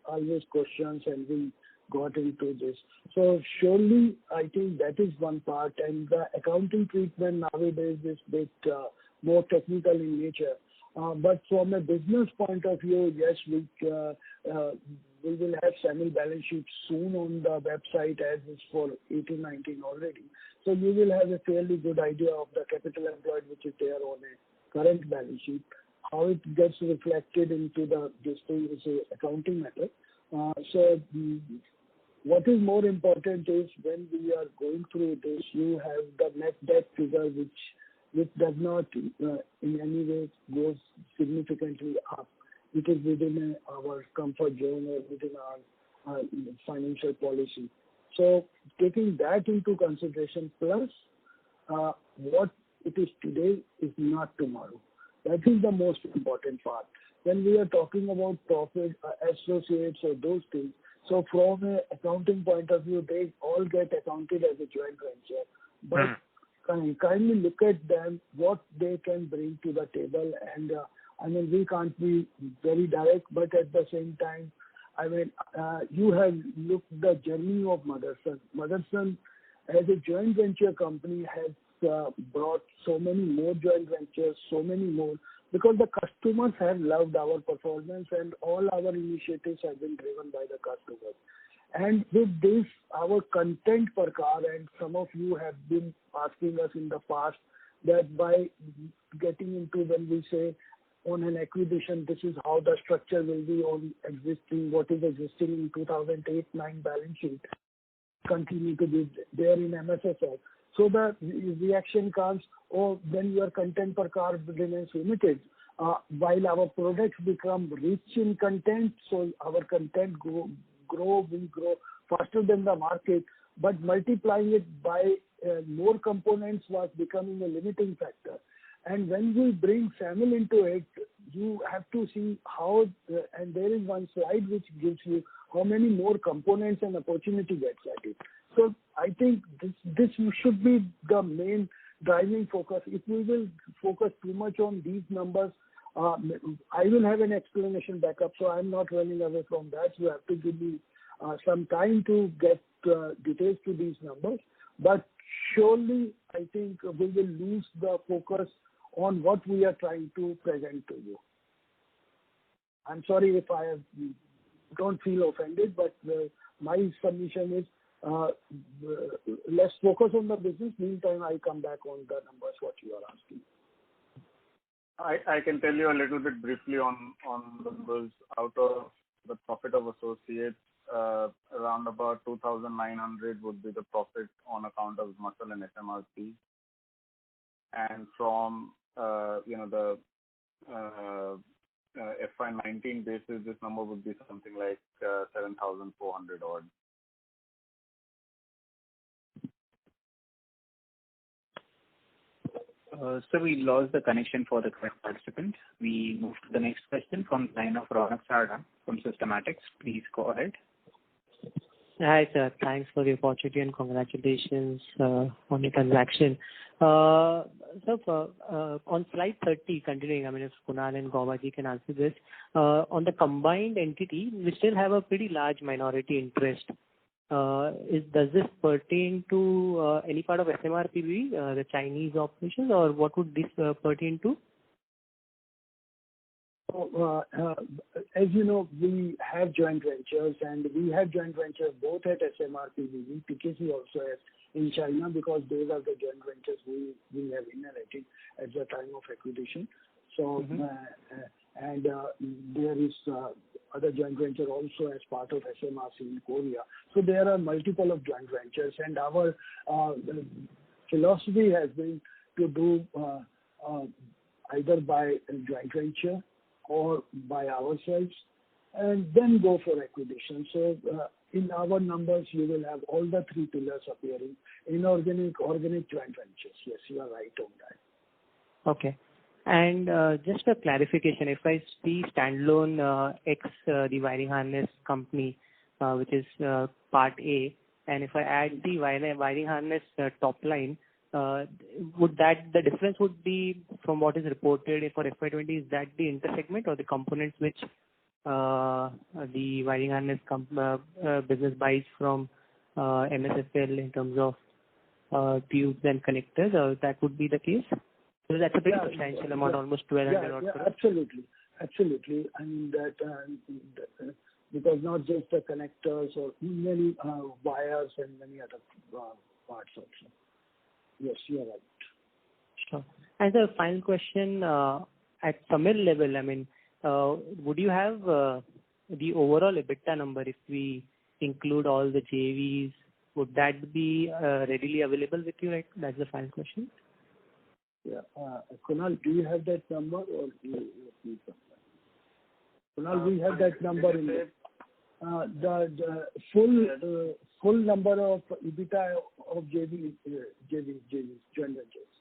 always questions and we got into this. So surely I think that is one part, and the accounting treatment nowadays is a bit more technical in nature. But from a business point of view, yes, we will have SAMIL balance sheet soon on the website as is for 18-19 already. So you will have a fairly good idea of the capital employed which is there on a current balance sheet. How it gets reflected into this thing is an accounting matter. What is more important is when we are going through this, you have the net debt figure which does not in any way goes significantly up. it is within our comfort zone or within our financial policy. So taking that into consideration, plus what it is today is not tomorrow. That is the most important part. When we are talking about profit, associates or those things, so from an accounting point of view, they all get accounted as a joint venture. But kindly look at them, what they can bring to the table. And we can't be very direct, but at the same time, you have looked the journey of Motherson. Motherson, as a joint venture company, has brought so many more joint ventures, so many more, because the customers have loved our performance and all our initiatives have been driven by the customers. And with this, our content per car, and some of you have been asking us in the past that by getting into, when we say on an acquisition, this is how the structure will be on existing, what is existing in 2008-9 balance sheet, continue to be there in MSSL. So the reaction comes, then your content per car remains limited. While our products become rich in content, so our content will grow faster than the market, but multiplying it by more components was becoming a limiting factor. And when we bring SAMIL into it, you have to see how, and there is one slide which gives you how many more components and opportunity gets at it. So I think this should be the main driving focus. If we will focus too much on these numbers, I will have an explanation backup, so I'm not running away from that. You have to give me some time to get details to these numbers. But surely, I think we will lose the focus on what we are trying to present to you. I'm sorry if I don't feel offended, but my submission is let's focus on the business. Meantime, I come back on the numbers, what you are asking. I can tell you a little bit briefly on the numbers. Out of the profit of associates, around about 2,900 would be the profit on account of muscle and SMRP. And from the FY19 basis, this number would be something like 7,400 odd. So we lost the connection for the current participant. We move to the next question from the line of Ronak Sarda from Systematics. Please go ahead. Hi, sir. Thanks for the opportunity and congratulations on the transaction. So on slide 30, continuing, if Kunal and Gaubaji can answer this, on the combined entity, we still have a pretty large minority interest. Does this pertain to any part of SMRPBV, the Chinese operations, or what would this pertain to? As you know, we have joint ventures, and we have joint ventures both at SMRPBV, PKC also has in China, because those are the joint ventures we have inherited at the time of acquisition. So, and there is other joint venture also as part of SMRC in Korea. So there are multiple of joint ventures, and our philosophy has been to do either by a joint venture or by ourselves, and then go for acquisition. So in our numbers, you will have all the three pillars appearing: inorganic, organic, joint ventures. Yes, you are right on that. Okay. And just a clarification, if I see standalone the wiring harness company, which is part A, and if I add the wiring harness top line, would that the difference would be from what is reported for FY20? Is that the intersegment or the components which the wiring harness business buys from MSSL in terms of tubes and connectors, or that would be the case? So that's a pretty substantial amount, almost 1,200. Yeah, absolutely. I mean that because not just the connectors or many wires and many other parts also. Yes, you are right. Sure. And the final question, at SAMIL level, would you have the overall EBITDA number if we include all the JVs? Would that be readily available with you? Right? That's the final question. Yeah. Kunal, do you have that number or you Kunal, we have that number in there. The full number of EBITDA of JV, joint ventures.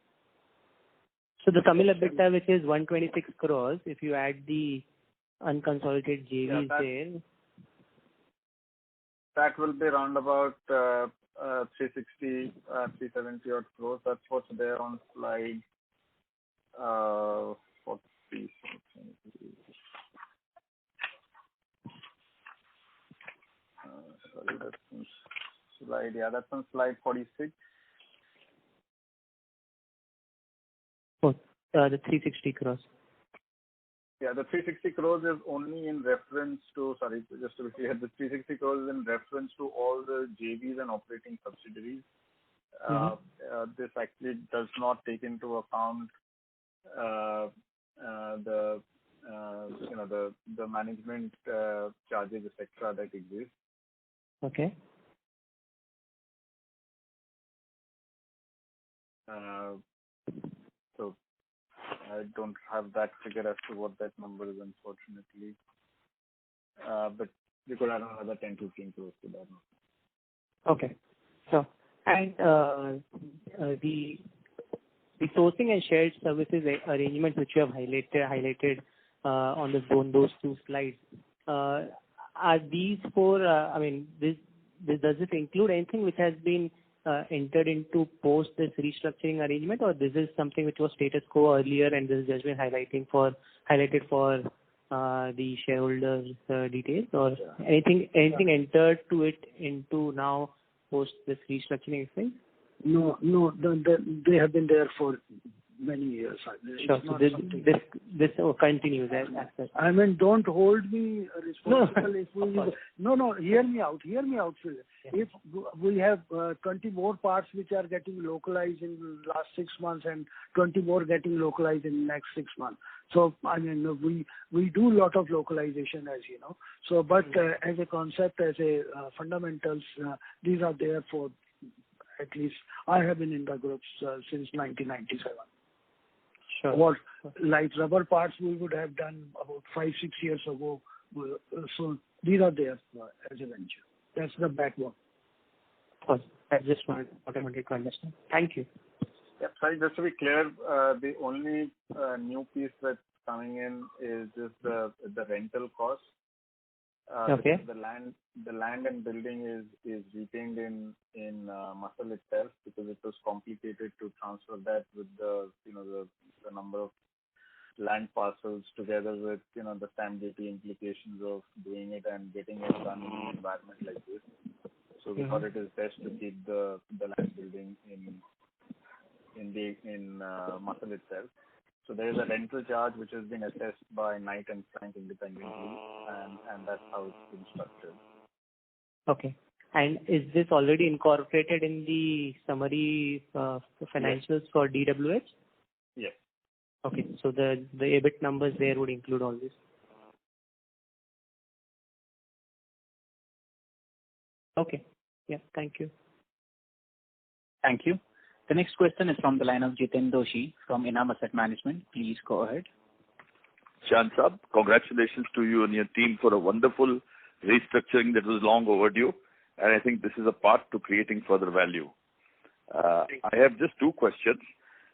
So the Tamil EBITDA, which is 126 crores, if you add the unconsolidated JVs there. That will be around about 360, 370 odd crores. That's what's there on slide 40. Sorry, that's on slide. Yeah, that's on slide 46. Oh, the 360 crores. Yeah, the 360 crores is only in reference to, sorry, just to be clear, the 360 crores is in reference to all the JVs and operating subsidiaries. This actually does not take into account the management charges, etc. that exist. Okay. So I don't have that figure as to what that number is, unfortunately. But we could add another 10 to 15 crores to that. Okay. So, and the sourcing and shared services arrangements which you have highlighted on those two slides, are these for? Does it include anything which has been entered into post this restructuring arrangement, or this is something which was status quo earlier and this has just been highlighted for the shareholders' details, or anything entered to it into now post this restructuring exercise? No, they have been there for many years. Sure. So this continues as such. I mean, don't hold me responsible if we... No, hear me out, Phil. Yeah. If we have 20 more parts which are getting localized in the last 6 months and 20 more getting localized in the next 6 months. So, I mean, we do a lot of localization, as you know. So, but as a concept, as a fundamentals, these are there for at least... I have been in the groups since 1997. Sure. Or like rubber parts we would have done about 5-6 years ago. So these are there as a venture. That's the backbone. I just wanted to understand. Thank you. Yeah, sorry, just to be clear, the only new piece that's coming in is just the rental cost. Okay. The land and building is retained in Muscle itself, because it was complicated to transfer that with the number of land parcels together with the stamp duty implications of doing it and getting it done in an environment like this. So we thought it is best to keep the land building in Muscle itself. So there is a rental charge which has been assessed by Knight and Frank independently, and that's how it's been structured. Okay. And is this already incorporated in the summary financials for DWH? Yes. Okay. So the EBIT numbers there would include all this. Okay. Yeah. Thank you. Thank you. The next question is from the line of Jiten Doshi from Enam Asset Management. Please go ahead. Shan Saab, congratulations to you and your team for a wonderful restructuring that was long overdue. And I think this is a part to creating further value. I have just two questions.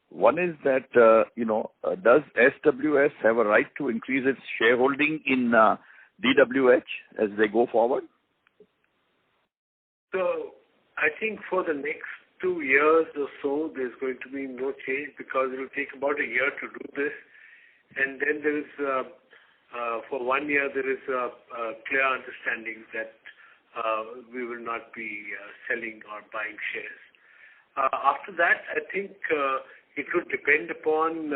One is that, does SWS have a right to increase its shareholding in DWH as they go forward? So I think for the next 2 years or so, there's going to be no change, because it will take about a year to do this. And then there is, for 1 year, there is a clear understanding that we will not be selling or buying shares. After that, I think it would depend upon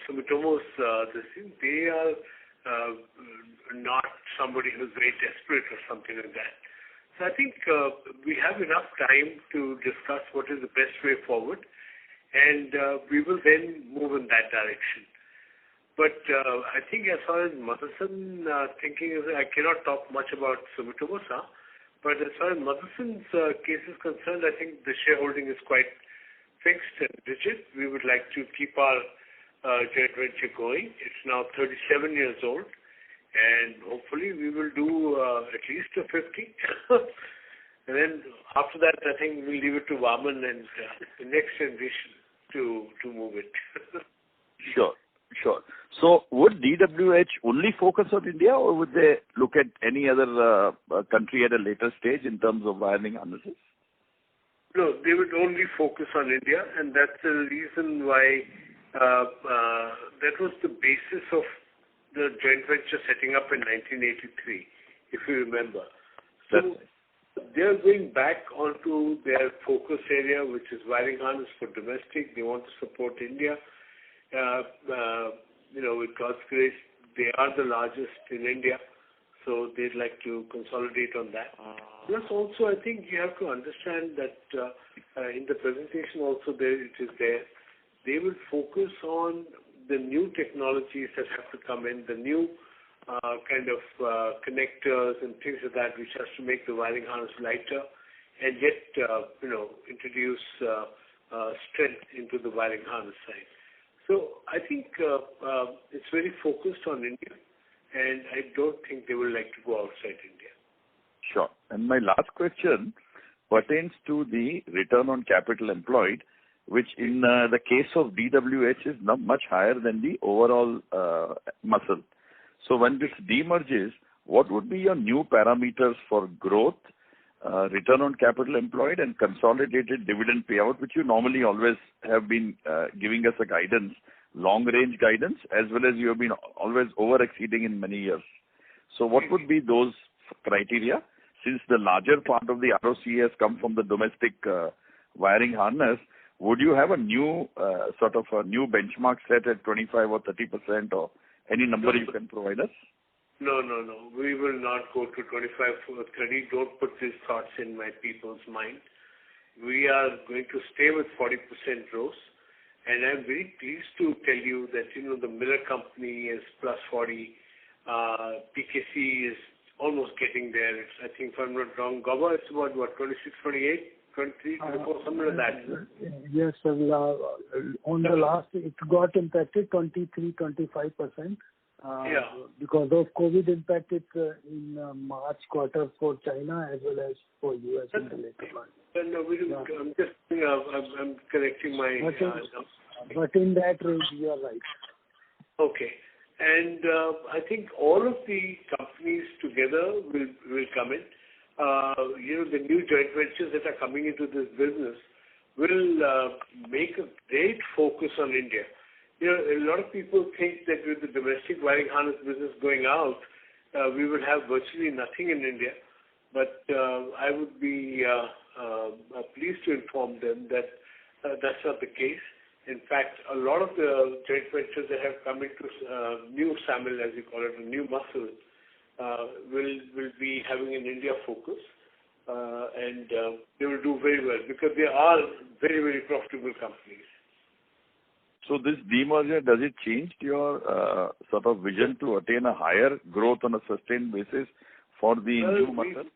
Sumitomo's thing. They are not somebody who's very desperate or something like that. So I think we have enough time to discuss what is the best way forward, and we will then move in that direction. But I think as far as Motherson thinking is, I cannot talk much about Sumitomo, but as far as Motherson's case is concerned, I think the shareholding is quite fixed and rigid. We would like to keep our joint venture going. It's now 37 years old, and hopefully we will do at least a 50. And then after that, I think we'll leave it to Vaman and the next generation to move it. Sure. So would DWH only focus on India, or would they look at any other country at a later stage in terms of wiring harnesses? No, they would only focus on India, and that's the reason why that was the basis of the joint venture setting up in 1983, if you remember. So they're going back onto their focus area, which is wiring harness for domestic. They want to support India. With God's grace, they are the largest in India, so they'd like to consolidate on that. Plus, also, I think you have to understand that in the presentation also it is there. They will focus on the new technologies that have to come in, the new kind of connectors and things like that, which has to make the wiring harness lighter and yet, introduce strength into the wiring harness side. So I think it's very focused on India, and I don't think they would like to go outside India. Sure. And my last question pertains to the return on capital employed, which in the case of DWH is not much higher than the overall muscle. So when this demerges, what would be your new parameters for growth, return on capital employed, and consolidated dividend payout, which you normally always have been giving us a guidance, long-range guidance, as well as you have been always over-exceeding in many years. So what would be those criteria? Since the larger part of the ROC has come from the domestic wiring harness, would you have a new sort of a new benchmark set at 25 or 30%, or any number you can provide us? No. We will not go to 25 or 30. Don't put these thoughts in my people's mind. We are going to stay with 40% ROS. And I'm very pleased to tell you that, the Miller Company is plus 40. PKC is almost getting there. It's, I think, if I'm not wrong, Goba, it's about, 26, 28, 23, 24, something like that. Yes, sir. On the last, it got impacted 23, 25%. Because of COVID impacted in March quarter for China as well as for US in the later part. No, I'm just I'm correcting my but in that range, you are right. Okay. And I think all of the companies together will come in. The new joint ventures that are coming into this business will make a great focus on India. A lot of people think that with the domestic wiring harness business going out, we would have virtually nothing in India. But I would be pleased to inform them that that's not the case. In fact, a lot of the joint ventures that have come into new SAMIL, as you call it, a new muscle, will be having an India focus. And they will do very well because they are very, very profitable companies. So this demerger, does it change your sort of vision to attain a higher growth on a sustained basis for the new muscle?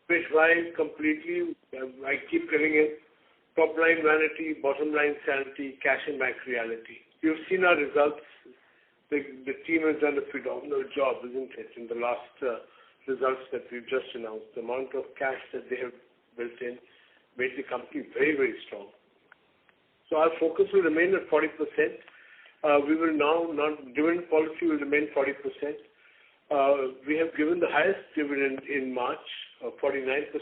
Why completely, I keep telling it, top line vanity, bottom line sanity, cash and bank reality. You've seen our results. The team has done a phenomenal job, isn't it, in the last results that we've just announced. The amount of cash that they have built in made the company very, very strong. So our focus will remain at 40%. We will now, dividend policy will remain 40%. We have given the highest dividend in March of 49%.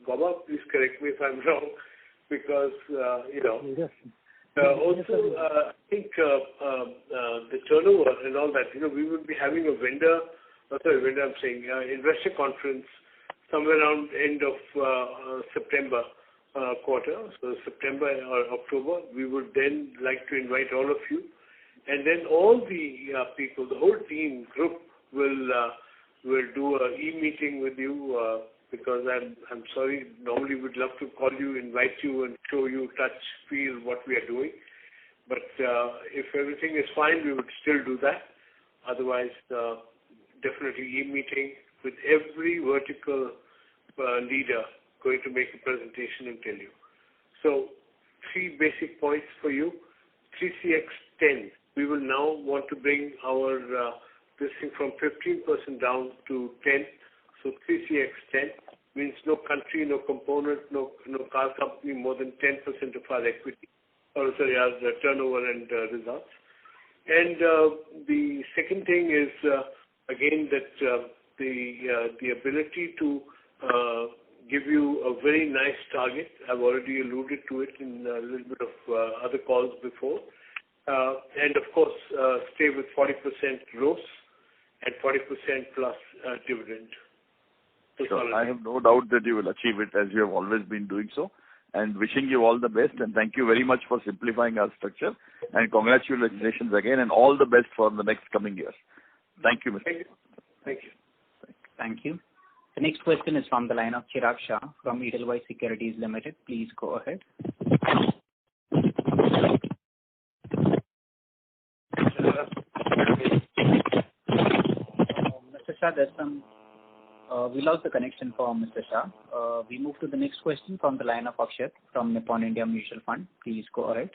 Goba, please correct me if I'm wrong, because, Yes. Also, I think the turnover and all that, we will be having a investor conference somewhere around end of September quarter, so September or October. We would then like to invite all of you, and then all the people, the whole team group will do a e-meeting with you because I'm sorry, normally we'd love to call you, invite you, and show you, touch, feel what we are doing. But if everything is fine, we would still do that. Otherwise, definitely e-meeting with every vertical leader going to make a presentation and tell you. So 3 basic points for you. 3CX10. We will now want to bring our this thing from 15% down to 10. So 3CX 10 means no country, no component, no car company more than 10% of our equity, or sorry, our turnover and results. And the second thing is again that the ability to give you a very nice target. I've already alluded to it in a little bit of other calls before. And of course, stay with 40% ROS and 40% plus dividend. Sure. I have no doubt that you will achieve it as you have always been doing so. And wishing you all the best, and thank you very much for simplifying our structure. And congratulations again, and all the best for the next coming years. Thank you, Mr. Thank you. Thank you. The next question is from the line of Chirag Shah from Edelweiss Securities Limited. Please go ahead. Mr. Shah, there's some we lost the connection for Mr. Shah. We move to the next question from the line of Akshat from Nippon India Mutual Fund. Please go ahead.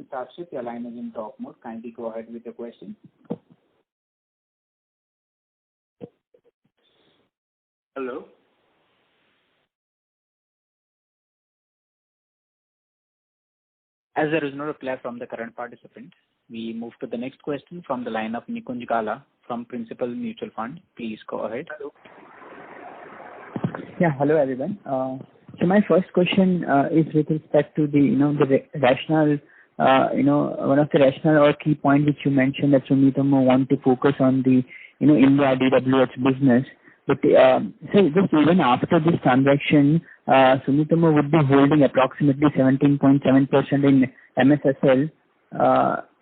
Mr. Akshat, your line is in talk mode. Kindly go ahead with your question. Hello. As there is no reply from the current participant, we move to the next question from the line of Nikunj Gala from Principal Mutual Fund. Please go ahead. Hello. Yeah, hello everyone. So my first question is with respect to the rationale. One of the rationale or key point which you mentioned that Sumitomo want to focus on the India DWH business. But so just even after this transaction, Sumitomo would be holding approximately 17.7% in MSSL.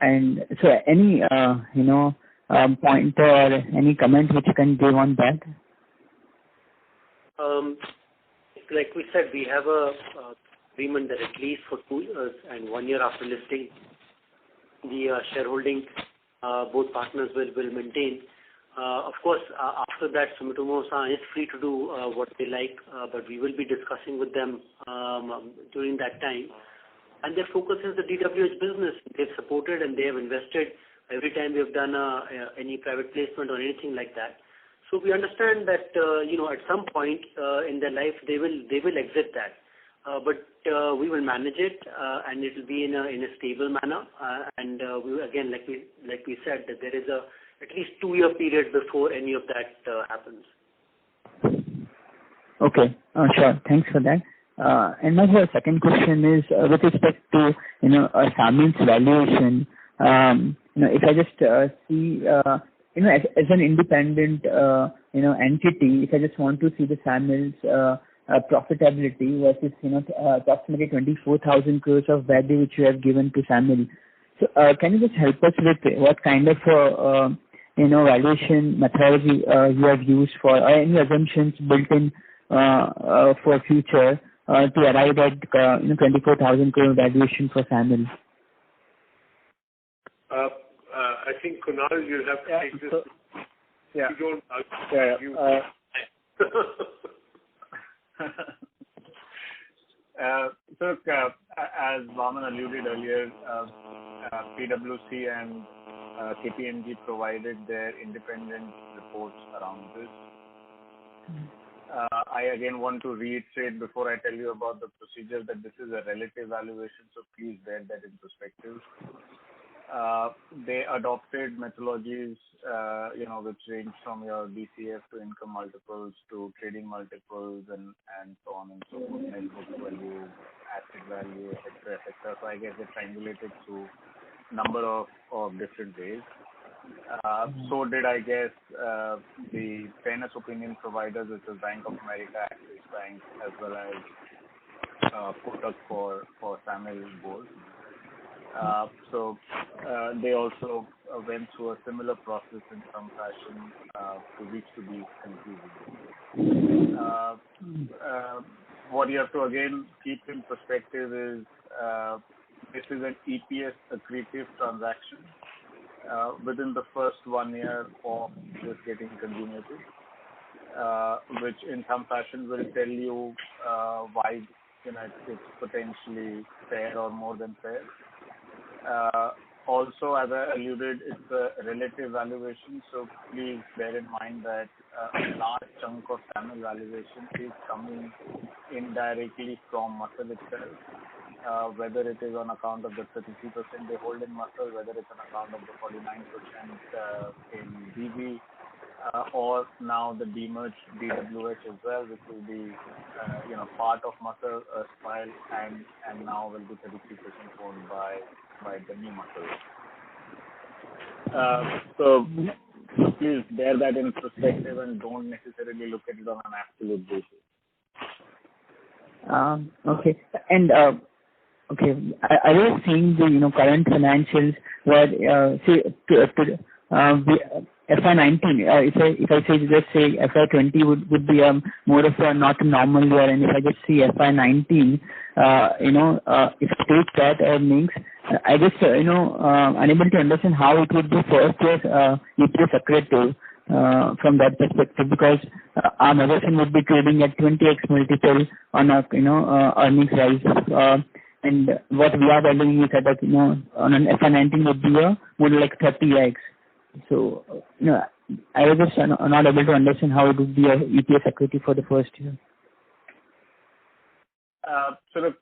And so any point or any comment which you can give on that? Like we said, we have a agreement that at least for 2 years and 1 year after listing, the shareholding both partners will maintain. Of course, after that, Sumitomo-san is free to do what they like, but we will be discussing with them during that time. And their focus is the DWH business. They've supported and they have invested every time we have done any private placement or anything like that. So we understand that at some point in their life they will exit that, but we will manage it and it will be in a stable manner. And we will, again, like we said, that there is at least 2 year period before any of that happens. Okay, sure. Thanks for that. And my second question is with respect to SAMIL's valuation. If I just see as an independent entity, if I just want to see the SAMIL's profitability versus approximately 24,000 crores of value which you have given to SAMIL. So can you just help us with what kind of valuation methodology you have used for, or any assumptions built in for future to arrive at 24,000 crore valuation for SAMIL? I think Kunal, you'll have to take this. Yeah. You don't. So, as Vaman alluded earlier, PwC and KPMG provided their independent reports around this. I again want to reiterate before I tell you about the procedure that this is a relative valuation, so please bear that in perspective. They adopted methodologies, which range from your DCF to income multiples to trading multiples and so on and so forth, net book value, asset value, etc., etc. So I guess they triangulated through number of different ways. So did, I guess, the fairness opinion providers, which is Bank of America, Axis Bank, as well as Kotak for SAMIL board. So they also went through a similar process in some fashion to reach to these conclusions. What you have to again keep in perspective is this is an EPS accretive transaction within the first 1 year of this getting consummated, which in some fashion will tell you why it's potentially fair or more than fair. Also, as I alluded, it's a relative valuation, so please bear in mind that a large chunk of SAMIL valuation is coming indirectly from muscle itself, whether it is on account of the 33% they hold in muscle, whether it's on account of the 49% in DV, or now the demerged DWH as well, which will be part of muscle style and now will be 33% owned by the new muscle. So please bear that in perspective and don't necessarily look at it on an absolute basis. Okay. And okay, I was seeing the current financials where FY19. If I say just say FY20 would be more of a not a normal year, and if I just see FY19, if I take that earnings, I just unable to understand how it would be first year EPS accretive from that perspective, because our Motherson would be trading at 20x multiple on a earnings rise, and what we are valuing is that on an FY19 would be more like 30x. So I was just not able to understand how it would be a EPS equity for the first year. So look,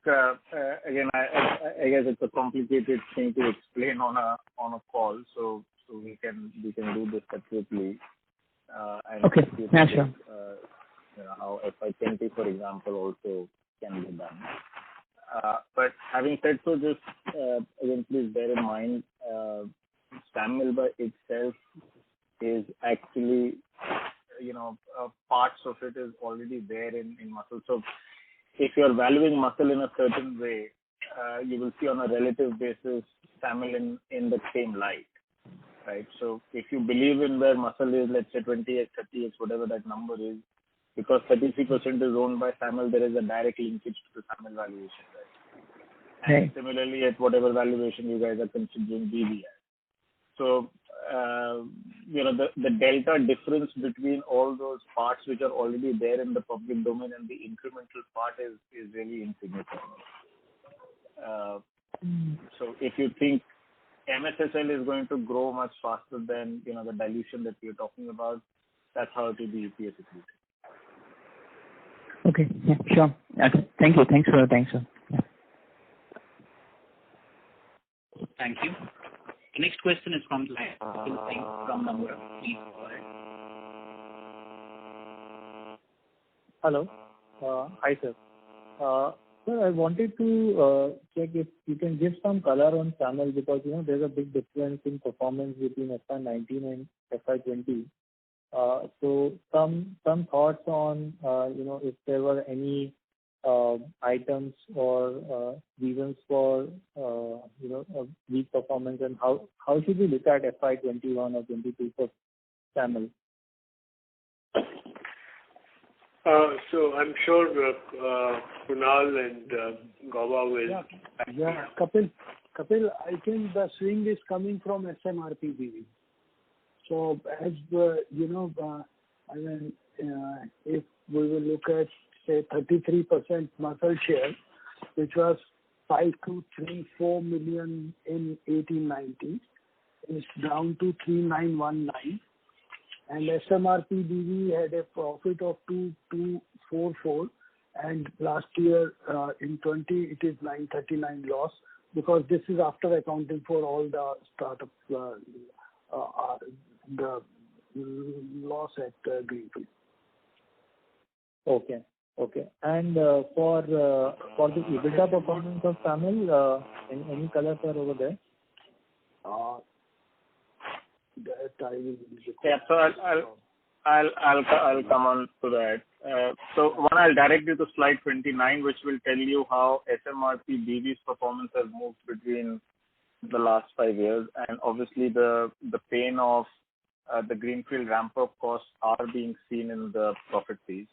again, I guess it's a complicated thing to explain on a call, so we can do this separately. And okay. Yeah, sure. How FY20, for example, also can be done. But having said so, just again, please bear in mind, SAMIL by itself is actually, parts of it is already there in muscle. So if you're valuing muscle in a certain way, you will see on a relative basis SAMIL in the same light, right? So if you believe in where muscle is, let's say 20x, 30x, whatever that number is, because 33% is owned by SAMIL, there is a direct linkage to the SAMIL valuation, right? And similarly, at whatever valuation you guys are considering DV as. So, the delta difference between all those parts which are already there in the public domain and the incremental part is really insignificant. So if you think MSSL is going to grow much faster than, the dilution that we're talking about, that's how it will be EPS accretive. Okay. Yeah, sure. Okay. Thank you. Thanks for your time, sir. Yeah. Thank you. The next question is from from Nomura. Please go ahead. Hello. Hi, sir. Sir, I wanted to check if you can give some color on SAMIL, because there's a big difference in performance between FY19 and FY20. So some thoughts on if there were any items or reasons for a weak performance, and how should we look at FY21 or 22 for SAMIL? So I'm sure Kunal and Gauba will. Yeah, Kapil, I think the swing is coming from SMRP BV. So as if we will look at say 33% muscle share, which was 5,234 million in 1890, is down to 3,919, and SMRP BV had a profit of 2,244, and last year in 20 it is 939 loss, because this is after accounting for all the startup the loss at Greenfield. Okay. And for the EBITDA performance of SAMIL, any color sir over there? That I will. Yeah, so I'll come on to that. So one, I'll direct you to slide 29, which will tell you how SMRP BV's performance has moved between the last 5 years, and obviously the pain of the Greenfield ramp-up costs are being seen in the profit piece,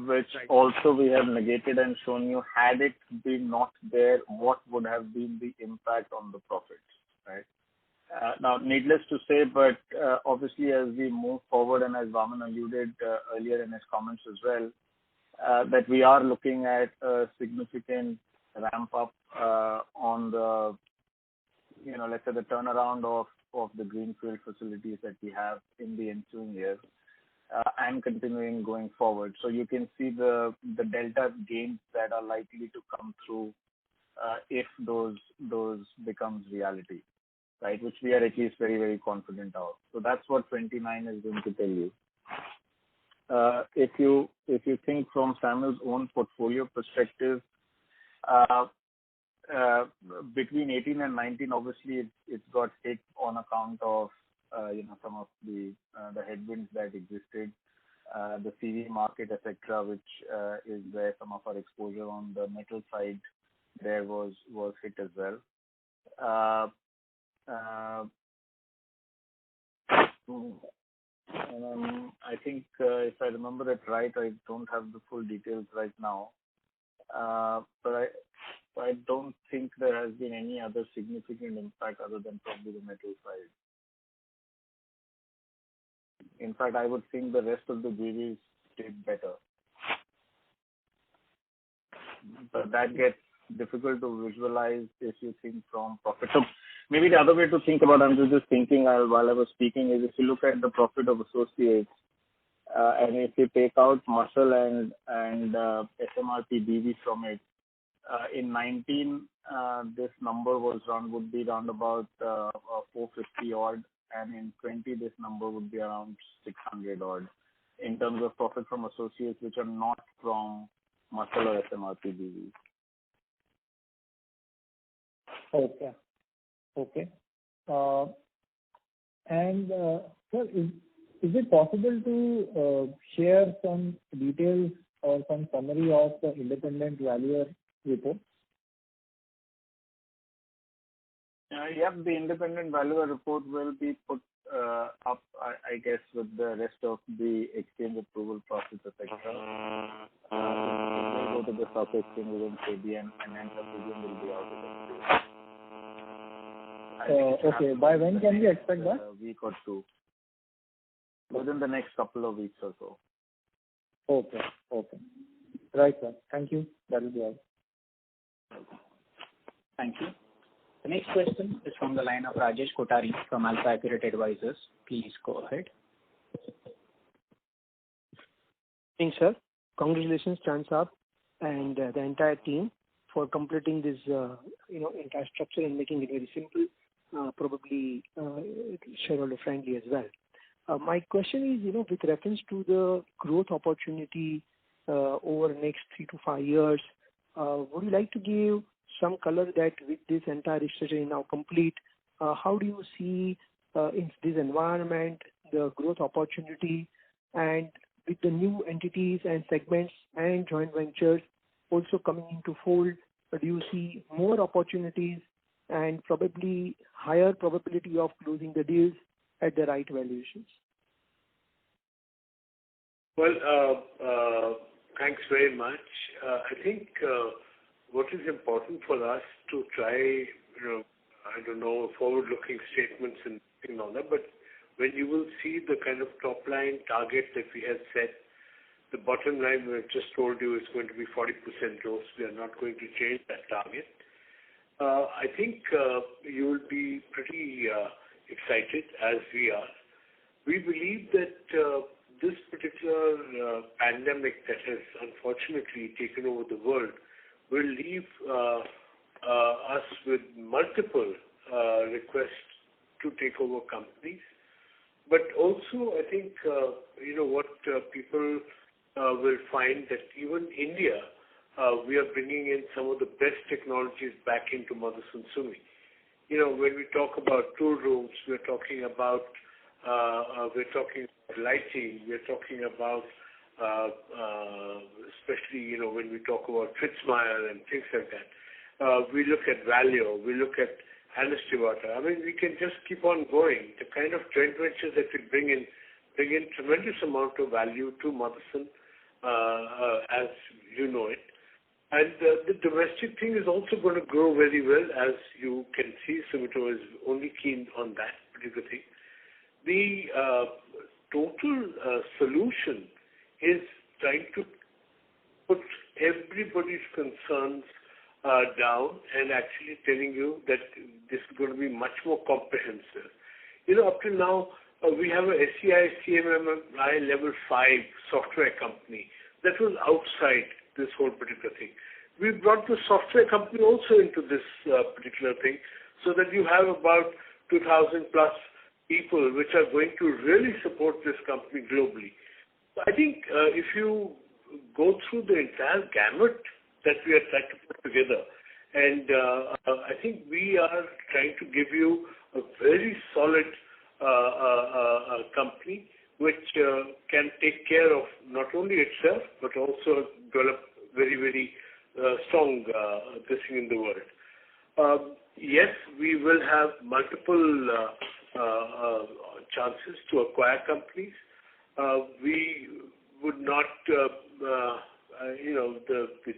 which also we have negated and shown you, had it been not there, what would have been the impact on the profits, right? Now, needless to say, but obviously as we move forward, and as Vaman alluded earlier in his comments as well, that we are looking at a significant ramp up on the, let's say the turnaround of the greenfield facilities that we have in the ensuing years and continuing going forward. So you can see the delta gains that are likely to come through if those becomes reality, right? Which we are at least very, very confident of. So that's what 29 is going to tell you. If you think from SAMIL's own portfolio perspective, between 18 and 19, obviously it's got hit on account of some of the headwinds that existed, the CV market, etc., which is where some of our exposure on the metal side there was hit as well. I think if I remember it right, I don't have the full details right now, but I don't think there has been any other significant impact other than probably the metal side. In fact, I would think the rest of the JVs did better, but that gets difficult to visualize if you think from profit. So maybe the other way to think about, I'm just thinking while I was speaking, is if you look at the profit of associates, and if you take out muscle and SMRP BV from it, in 19 this number would be around about 450 odd, and in 20 this number would be around 600 odd in terms of profit from associates which are not from muscle or SMRP BV. Okay. And sir, is it possible to share some details or some summary of the independent valuer report? Yep, the independent valuer report will be put up, I guess, with the rest of the exchange approval process, etc. It will go to the stock exchange within SEBI, and hence the presume will be out within okay. By when can we expect that? A week or two. Within the next couple of weeks or so. Okay. Right, sir. Thank you. That will be all. Thank you. The next question is from the line of Rajesh Kothari from Alpha Accurate Advisors. Please go ahead. Thanks, sir. Congratulations, Chand Saab, and the entire team for completing this, entire structure and making it very simple, probably shareholder friendly as well. My question is, with reference to the growth opportunity over the next 3 to 5 years, would you like to give some color that with this entire restructuring now complete, how do you see in this environment the growth opportunity, and with the new entities and segments and joint ventures also coming into fold, do you see more opportunities and probably higher probability of closing the deals at the right valuations? Well, thanks very much. I think what is important for us to try, forward-looking statements and all that, but when you will see the kind of top-line target that we have set, the bottom line we have just told you is going to be 40% growth. We are not going to change that target. I think you will be pretty excited, as we are. We believe that this particular pandemic that has unfortunately taken over the world will leave us with multiple requests to take over companies. But also, I think, what people will find that even India, we are bringing in some of the best technologies back into Motherson Sumi. When we talk about tool rooms, we're talking about lighting, we're talking about especially, when we talk about Fitzmire and things like that. We look at Valio, we look at Anastivata. I mean, we can just keep on going. The kind of joint ventures that we bring in tremendous amount of value to Motherson, as you know it. And the domestic thing is also going to grow very well, as you can see. Sumitomo is only keen on that particular thing. The total solution is trying to put everybody's concerns down and actually telling you that this is going to be much more comprehensive. Up till now, we have a SEI CMMI level 5 software company that was outside this whole particular thing. We brought the software company also into this particular thing so that you have about 2,000 plus people which are going to really support this company globally. I think if you go through the entire gamut that we are trying to put together, and I think we are trying to give you a very solid company which can take care of not only itself but also develop very, very strong this thing in the world. Yes, we will have multiple chances to acquire companies. We would not, the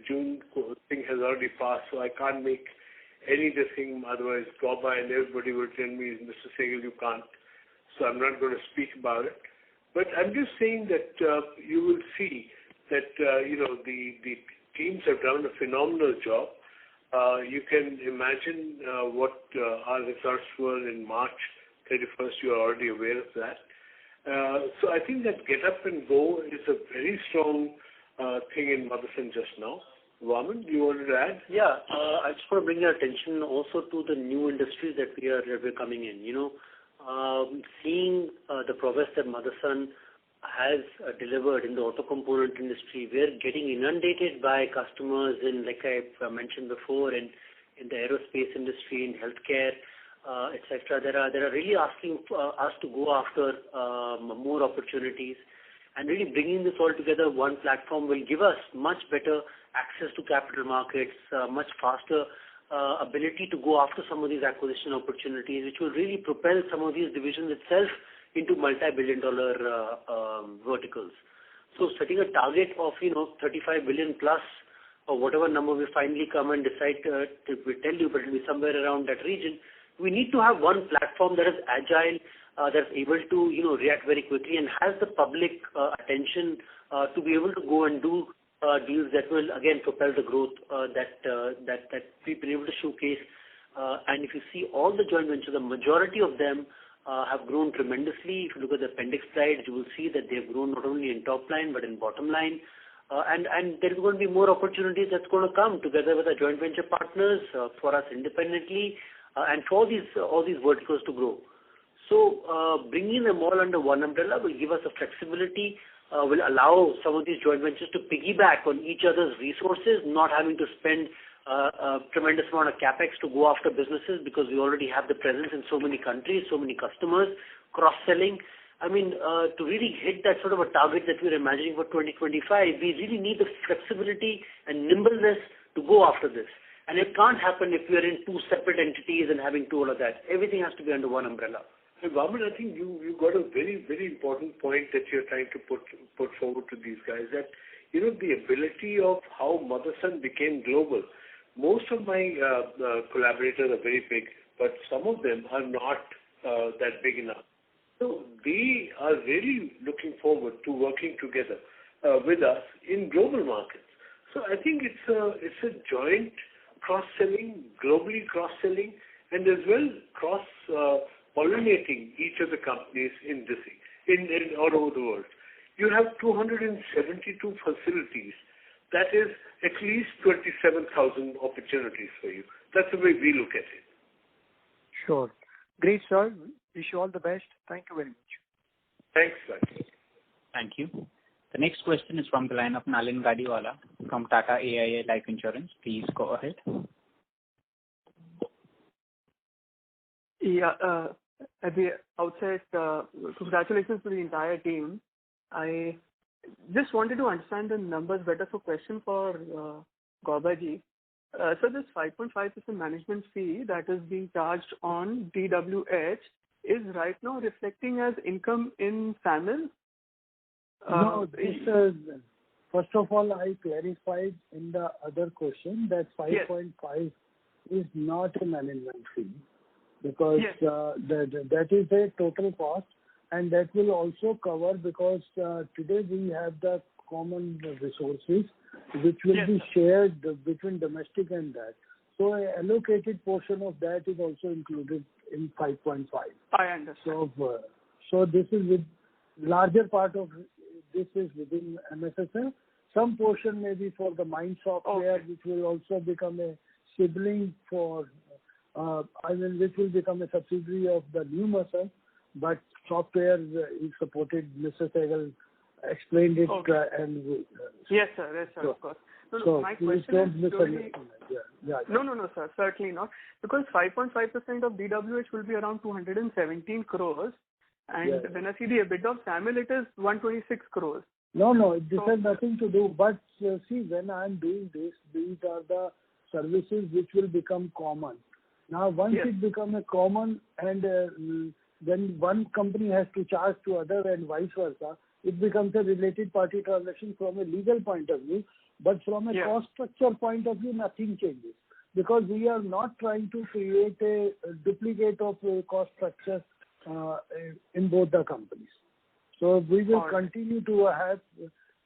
June thing has already passed, so I can't make any decision. Otherwise, Gauba and everybody will tell me, Mr. Sehgal, you can't. So I'm not going to speak about it. But I'm just saying that you will see that the teams have done a phenomenal job. You can imagine what our results were in March 31st. You are already aware of that. So I think that get up and go is a very strong thing in Motherson just now. Vaman, you wanted to add? Yeah, I just want to bring your attention also to the new industries that we're coming in. Seeing the progress that Motherson has delivered in the auto component industry, we're getting inundated by customers in, like I mentioned before, in the aerospace industry, in healthcare, etc. They are really asking us to go after more opportunities, and really bringing this all together, one platform will give us much better access to capital markets, much faster ability to go after some of these acquisition opportunities, which will really propel some of these divisions itself into multi-billion-dollar verticals. So setting a target of 35 billion plus, or whatever number we finally come and decide to tell you, but it will be somewhere around that region. We need to have one platform that is agile, that's able to react very quickly and has the public attention to be able to go and do deals that will again propel the growth that we've been able to showcase. And if you see all the joint ventures, the majority of them have grown tremendously. If you look at the appendix slides, you will see that they've grown not only in top line but in bottom line. And there is going to be more opportunities that's going to come together with our joint venture partners, for us independently, and for all these verticals to grow. So bringing them all under one umbrella will give us a flexibility, will allow some of these joint ventures to piggyback on each other's resources, not having to spend a tremendous amount of capex to go after businesses, because we already have the presence in so many countries, so many customers, cross-selling. I mean, to really hit that sort of a target that we're imagining for 2025, we really need the flexibility and nimbleness to go after this. And it can't happen if we are in two separate entities and having two all of that. Everything has to be under one umbrella. Hey, Vaman, I think you got a very, very important point that you're trying to put forward to these guys, that the ability of how Motherson became global. Most of my collaborators are very big, but some of them are not that big enough. So they are really looking forward to working together with us in global markets. So I think it's a joint cross-selling, globally cross-selling, and as well cross-pollinating each of the companies in this in all over the world. You have 272 facilities. That is at least 27,000 opportunities for you. That's the way we look at it. Sure. Great, sir. Wish you all the best. Thank you very much. Thanks, Rajesh. Thank you. The next question is from the line of Nalin Gadiwala from Tata AIA Life Insurance. Please go ahead. Yeah, at the outset, congratulations to the entire team. I just wanted to understand the numbers better. So question for Gauba-ji. So this 5.5% management fee that is being charged on DWH is right now reflecting as income in SAMIL? No, this is, first of all, I clarified in the other question that 5.5 is not a management fee, because that is a total cost, and that will also cover, because today we have the common resources which will be shared between domestic and that. So an allocated portion of that is also included in 5.5. I understand. So this is with larger part of this is within MSSL. Some portion may be for the Mind software, which will also become a sibling for, which will become a subsidiary of the new muscle, but software is supported. Mr. Sehgal explained it. Yes, sir, of course. No, my question is purely... No, sir, certainly not. Because 5.5% of DWH will be around 217 crores. And when I see the EBITDA of SAMIL, it is 126 crores. No, this has nothing to do. But see, when I am doing this, these are the services which will become common. Now, once it becomes a common and then one company has to charge to other and vice versa, it becomes a related party transaction from a legal point of view. But from a cost structure point of view, nothing changes. Because we are not trying to create a duplicate of a cost structure in both the companies. So we will continue to have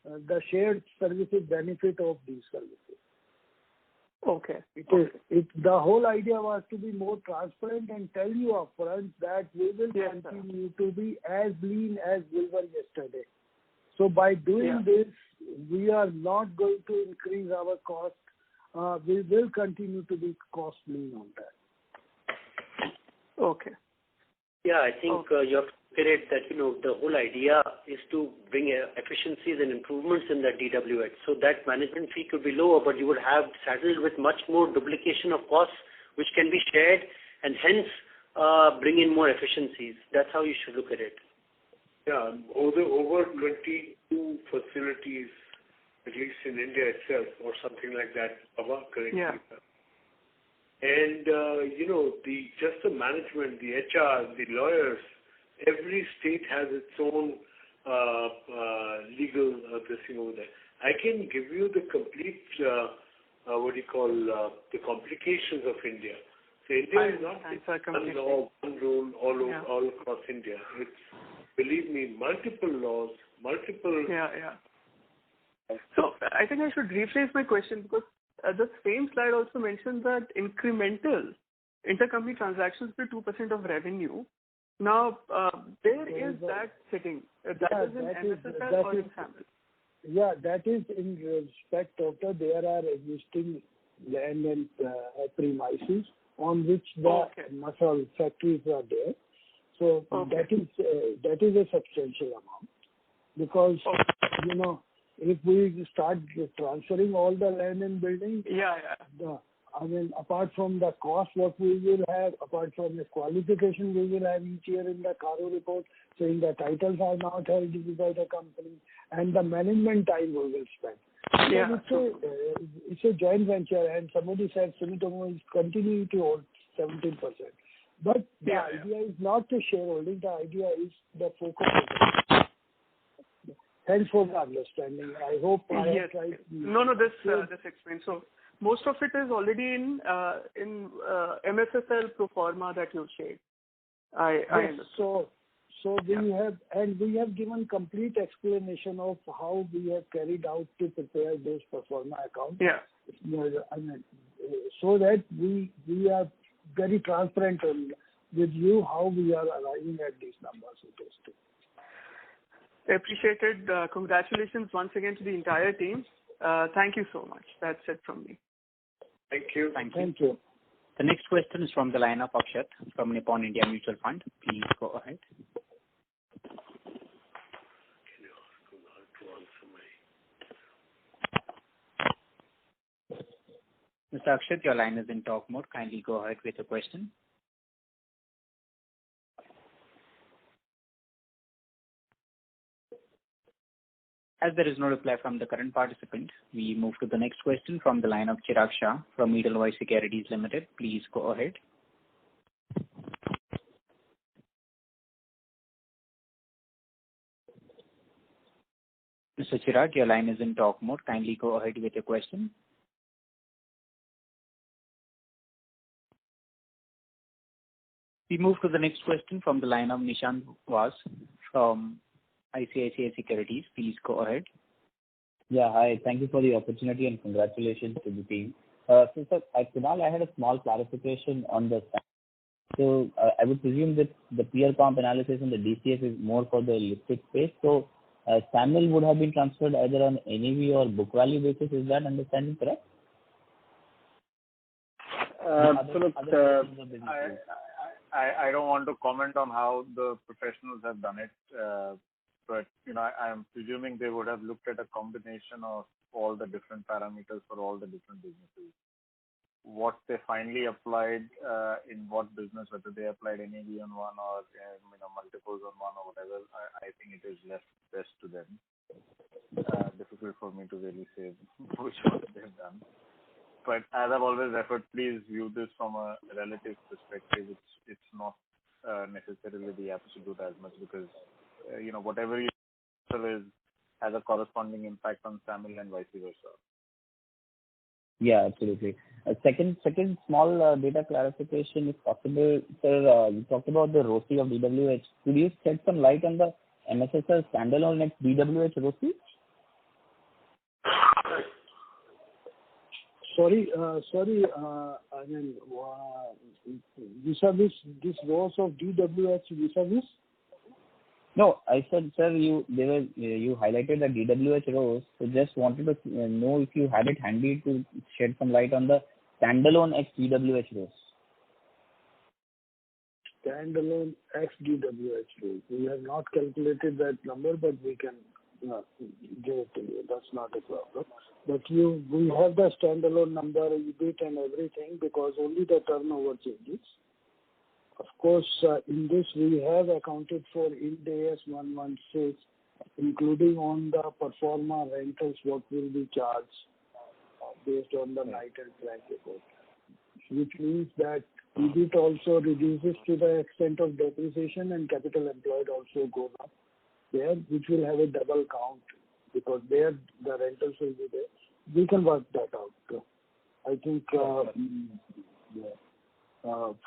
the shared services benefit of these services. Okay. The whole idea was to be more transparent and tell you upfront that we will continue to be as lean as we were yesterday. So by doing this, we are not going to increase our cost. We will continue to be cost lean on that. Okay. Yeah, I think you have to reiterate that, the whole idea is to bring efficiencies and improvements in the DWH. So that management fee could be lower, but you would have saddled with much more duplication of costs, which can be shared and hence bring in more efficiencies. That's how you should look at it. Yeah, over 22 facilities, at least in India itself, or something like that, correct? Yeah. And, just the management, the HR, the lawyers, every state has its own legal thing over there. I can give you the complete, the complications of India. So India is not one law, one rule all across India. It's, believe me, multiple laws, multiple... Yeah. So I think I should rephrase my question because the same slide also mentions that incremental intercompany transactions be 2% of revenue. Now, where is that sitting? That is in MSSL or in SAMIL? Yeah, that is in respect of there are existing land and premises on which the muscle factories are there. So that is a substantial amount because if we start transferring all the land and buildings, apart from the cost what we will have, apart from the qualification we will have each year in the Caro report, saying the titles are not held by the company, and the management time we will spend. So it's a joint venture, and somebody said Sumitomo is continuing to hold 17%. But the idea is not the shareholding, the idea is the focus. Thanks for the understanding. I hope I have tried. This explains. So most of it is already in MSSL pro forma that you shared. I understand. So we have given complete explanation of how we have carried out to prepare those pro forma accounts. Yeah. So that we are very transparent with you how we are arriving at these numbers. Appreciated. Congratulations once again to the entire team. Thank you so much. That's it from me. Thank you. Thank you. The next question is from the line of Akshat from Nippon India Mutual Fund. Please go ahead. Mr. Akshat, your line is in talk mode. Kindly go ahead with your question. As there is no reply from the current participant, we move to the next question from the line of Chirag Shah from Edelweiss Securities Limited. Please go ahead. Mr. Chirag, your line is in talk mode. Kindly go ahead with your question. We move to the next question from the line of Nishant Vas from ICICI Securities. Please go ahead. Yeah, hi. Thank you for the opportunity and congratulations to the team. Sir, Kunal, I had a small clarification on the so I would presume that the peer comp analysis and the DCF is more for the listed space. So SAMIL would have been transferred either on NAV or book value basis. Is that understanding correct? I don't want to comment on how the professionals have done it, but I am presuming they would have looked at a combination of all the different parameters for all the different businesses. What they finally applied in what business, whether they applied NAV on one or multiples on one or whatever, I think it is left best to them. Difficult for me to really say which one they've done. But as I've always referred, please view this from a relative perspective. It's not necessarily the absolute as much because whatever you do has a corresponding impact on SAMIL and vice versa. Yeah, absolutely. Second small data clarification, if possible, sir. You talked about the ROCE of DWH. Could you shed some light on the MSSL standalone next DWH ROCE? Sorry, I mean, vis-a-vis this ROCE of DWH vis-a-vis? No, I said, sir, you highlighted the DWH ROCE, so just wanted to know if you had it handy to shed some light on the standalone ex-DWH ROCE. Standalone ex-DWH ROCE. We have not calculated that number, but we can give it to you. That's not a problem. But we have the standalone number, EBIT and everything because only the turnover changes. Of course, in this we have accounted for Ind AS 116, including on the pro forma rentals what will be charged based on the night and flank report, which means that EBIT also reduces to the extent of depreciation and capital employed also goes up there, which will have a double count because there the rentals will be there. We can work that out. I think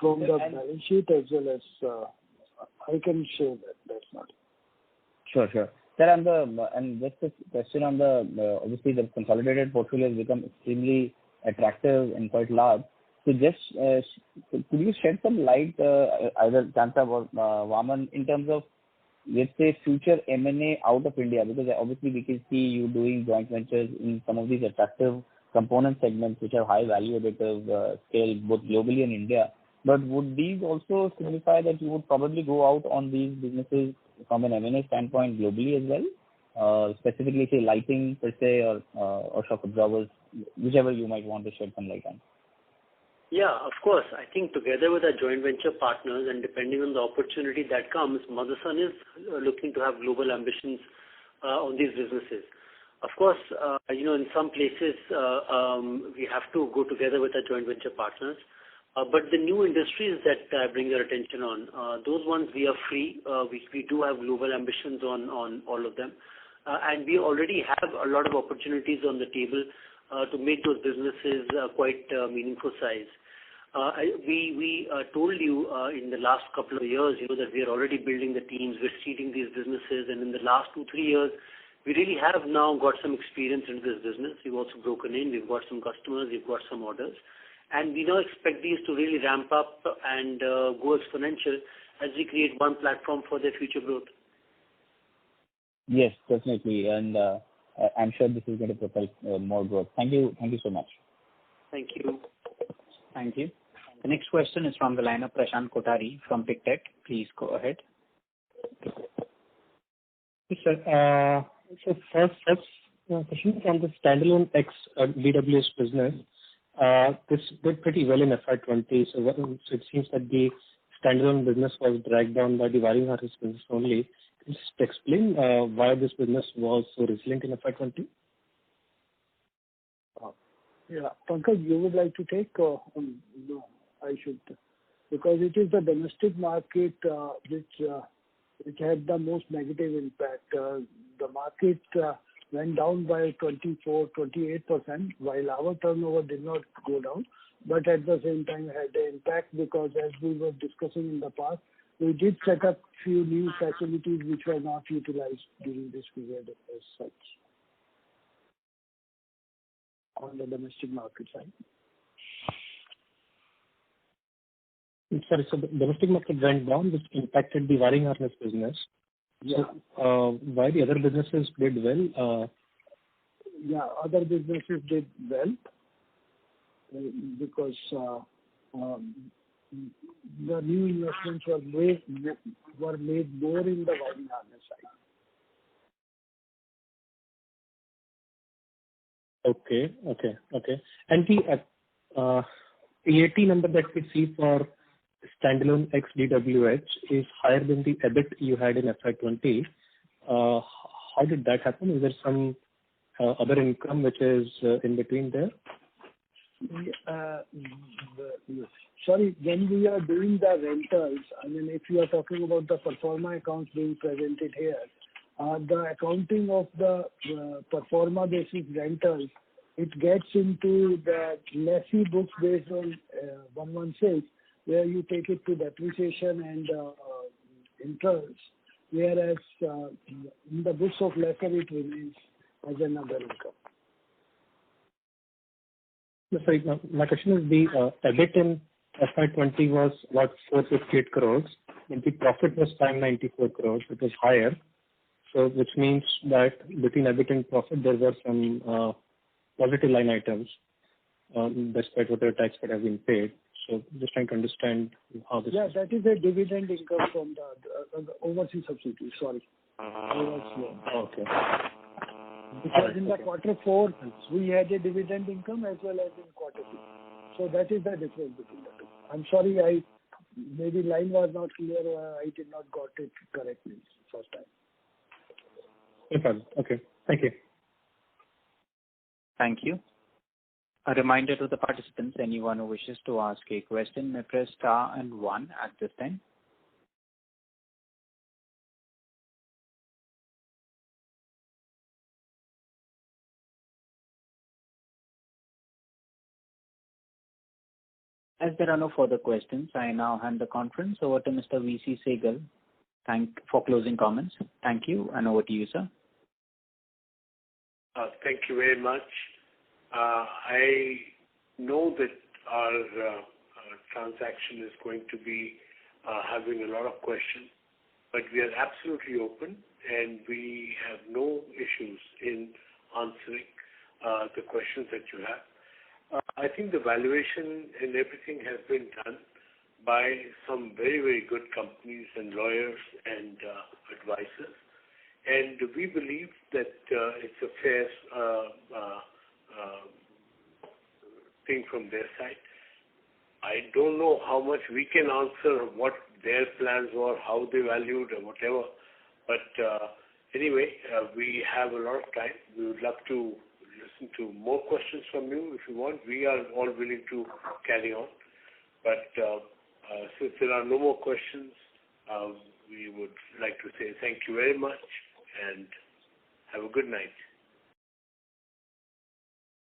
from the balance sheet as well as I can share that. That's not. Sure. Sir, and just a question on the obviously the consolidated portfolio has become extremely attractive and quite large. So just could you shed some light, either Chantab or Vaman, in terms of let's say future M&A out of India, because obviously we can see you doing joint ventures in some of these attractive component segments which have high value additive scale both globally and India. But would these also signify that you would probably go out on these businesses from an M&A standpoint globally as well? Specifically say lighting per se or shock absorbers, whichever you might want to shed some light on. Yeah, of course. I think together with our joint venture partners and depending on the opportunity that comes, Motherson is looking to have global ambitions on these businesses. Of course, in some places we have to go together with our joint venture partners. But the new industries that I bring your attention on, those ones we are free. We do have global ambitions on all of them. And we already have a lot of opportunities on the table to make those businesses quite meaningful size. We told you in the last couple of years, that we are already building the teams, we're seeding these businesses, and in the last 2-3 years, we really have now got some experience into this business. We've also broken in, we've got some customers, we've got some orders, and we now expect these to really ramp up and go exponential as we create one platform for their future growth. Yes, definitely, and I'm sure this is going to propel more growth. Thank you so much. Thank you. Thank you. The next question is from the line of Prashant Kothari from Pictet. Please go ahead. Yes, sir. So first question from the standalone ex-DWH business. This did pretty well in FY20. So it seems that the standalone business was dragged down by the wiring harness business only. Can you just explain why this business was so resilient in FY20? Yeah, Pankaj, you would like to take? No, I should, because it is the domestic market which had the most negative impact. The market went down by 28%, while our turnover did not go down, but at the same time had an impact because as we were discussing in the past, we did set up few new facilities which were not utilized during this period as such. on the domestic market side. Sorry, so the domestic market went down, which impacted the wiring harness business. Yeah. So, why the other businesses did well? Yeah, other businesses did well because the new investments were made more in the wiring harness side. Okay. And the PAT number that we see for standalone ex-DWH is higher than the EBIT you had in FY20. How did that happen? Is there some other income which is in between there? Sorry, when we are doing the rentals, I mean, if you are talking about the pro forma accounts being presented here, the accounting of the pro forma basis rentals, it gets into the lessee books based on 116, where you take it to depreciation and interest, whereas in the books of lessor it remains as another income. Sorry, my question is the EBIT in FY20 was about 458 crores, and the profit was 594 crores. It was higher. So, which means that between EBIT and profit, there were some positive line items, despite whatever tax that has been paid. So, just trying to understand how this. Yeah, that is a dividend income from the overseas subsidiary. Sorry. Okay. Because in the quarter 4, we had a dividend income as well as in quarter 2. So that is the difference between the two. I'm sorry, maybe line was not clear, or I did not got it correctly first time. No problem. Okay. Thank you. Thank you. A reminder to the participants, anyone who wishes to ask a question may press star and 1 at this time. As there are no further questions, I now hand the conference over to Mr. V.C. Sehgal for closing comments. Thank you, and over to you, sir. Thank you very much. I know that our transaction is going to be having a lot of questions, but we are absolutely open and we have no issues in answering the questions that you have. I think the valuation and everything has been done by some very, very good companies and lawyers and advisors. And we believe that it's a fair thing from their side. I don't know how much we can answer what their plans were, how they valued or whatever. But anyway, we have a lot of time. We would love to listen to more questions from you if you want. We are all willing to carry on. But since there are no more questions, we would like to say thank you very much and have a good night.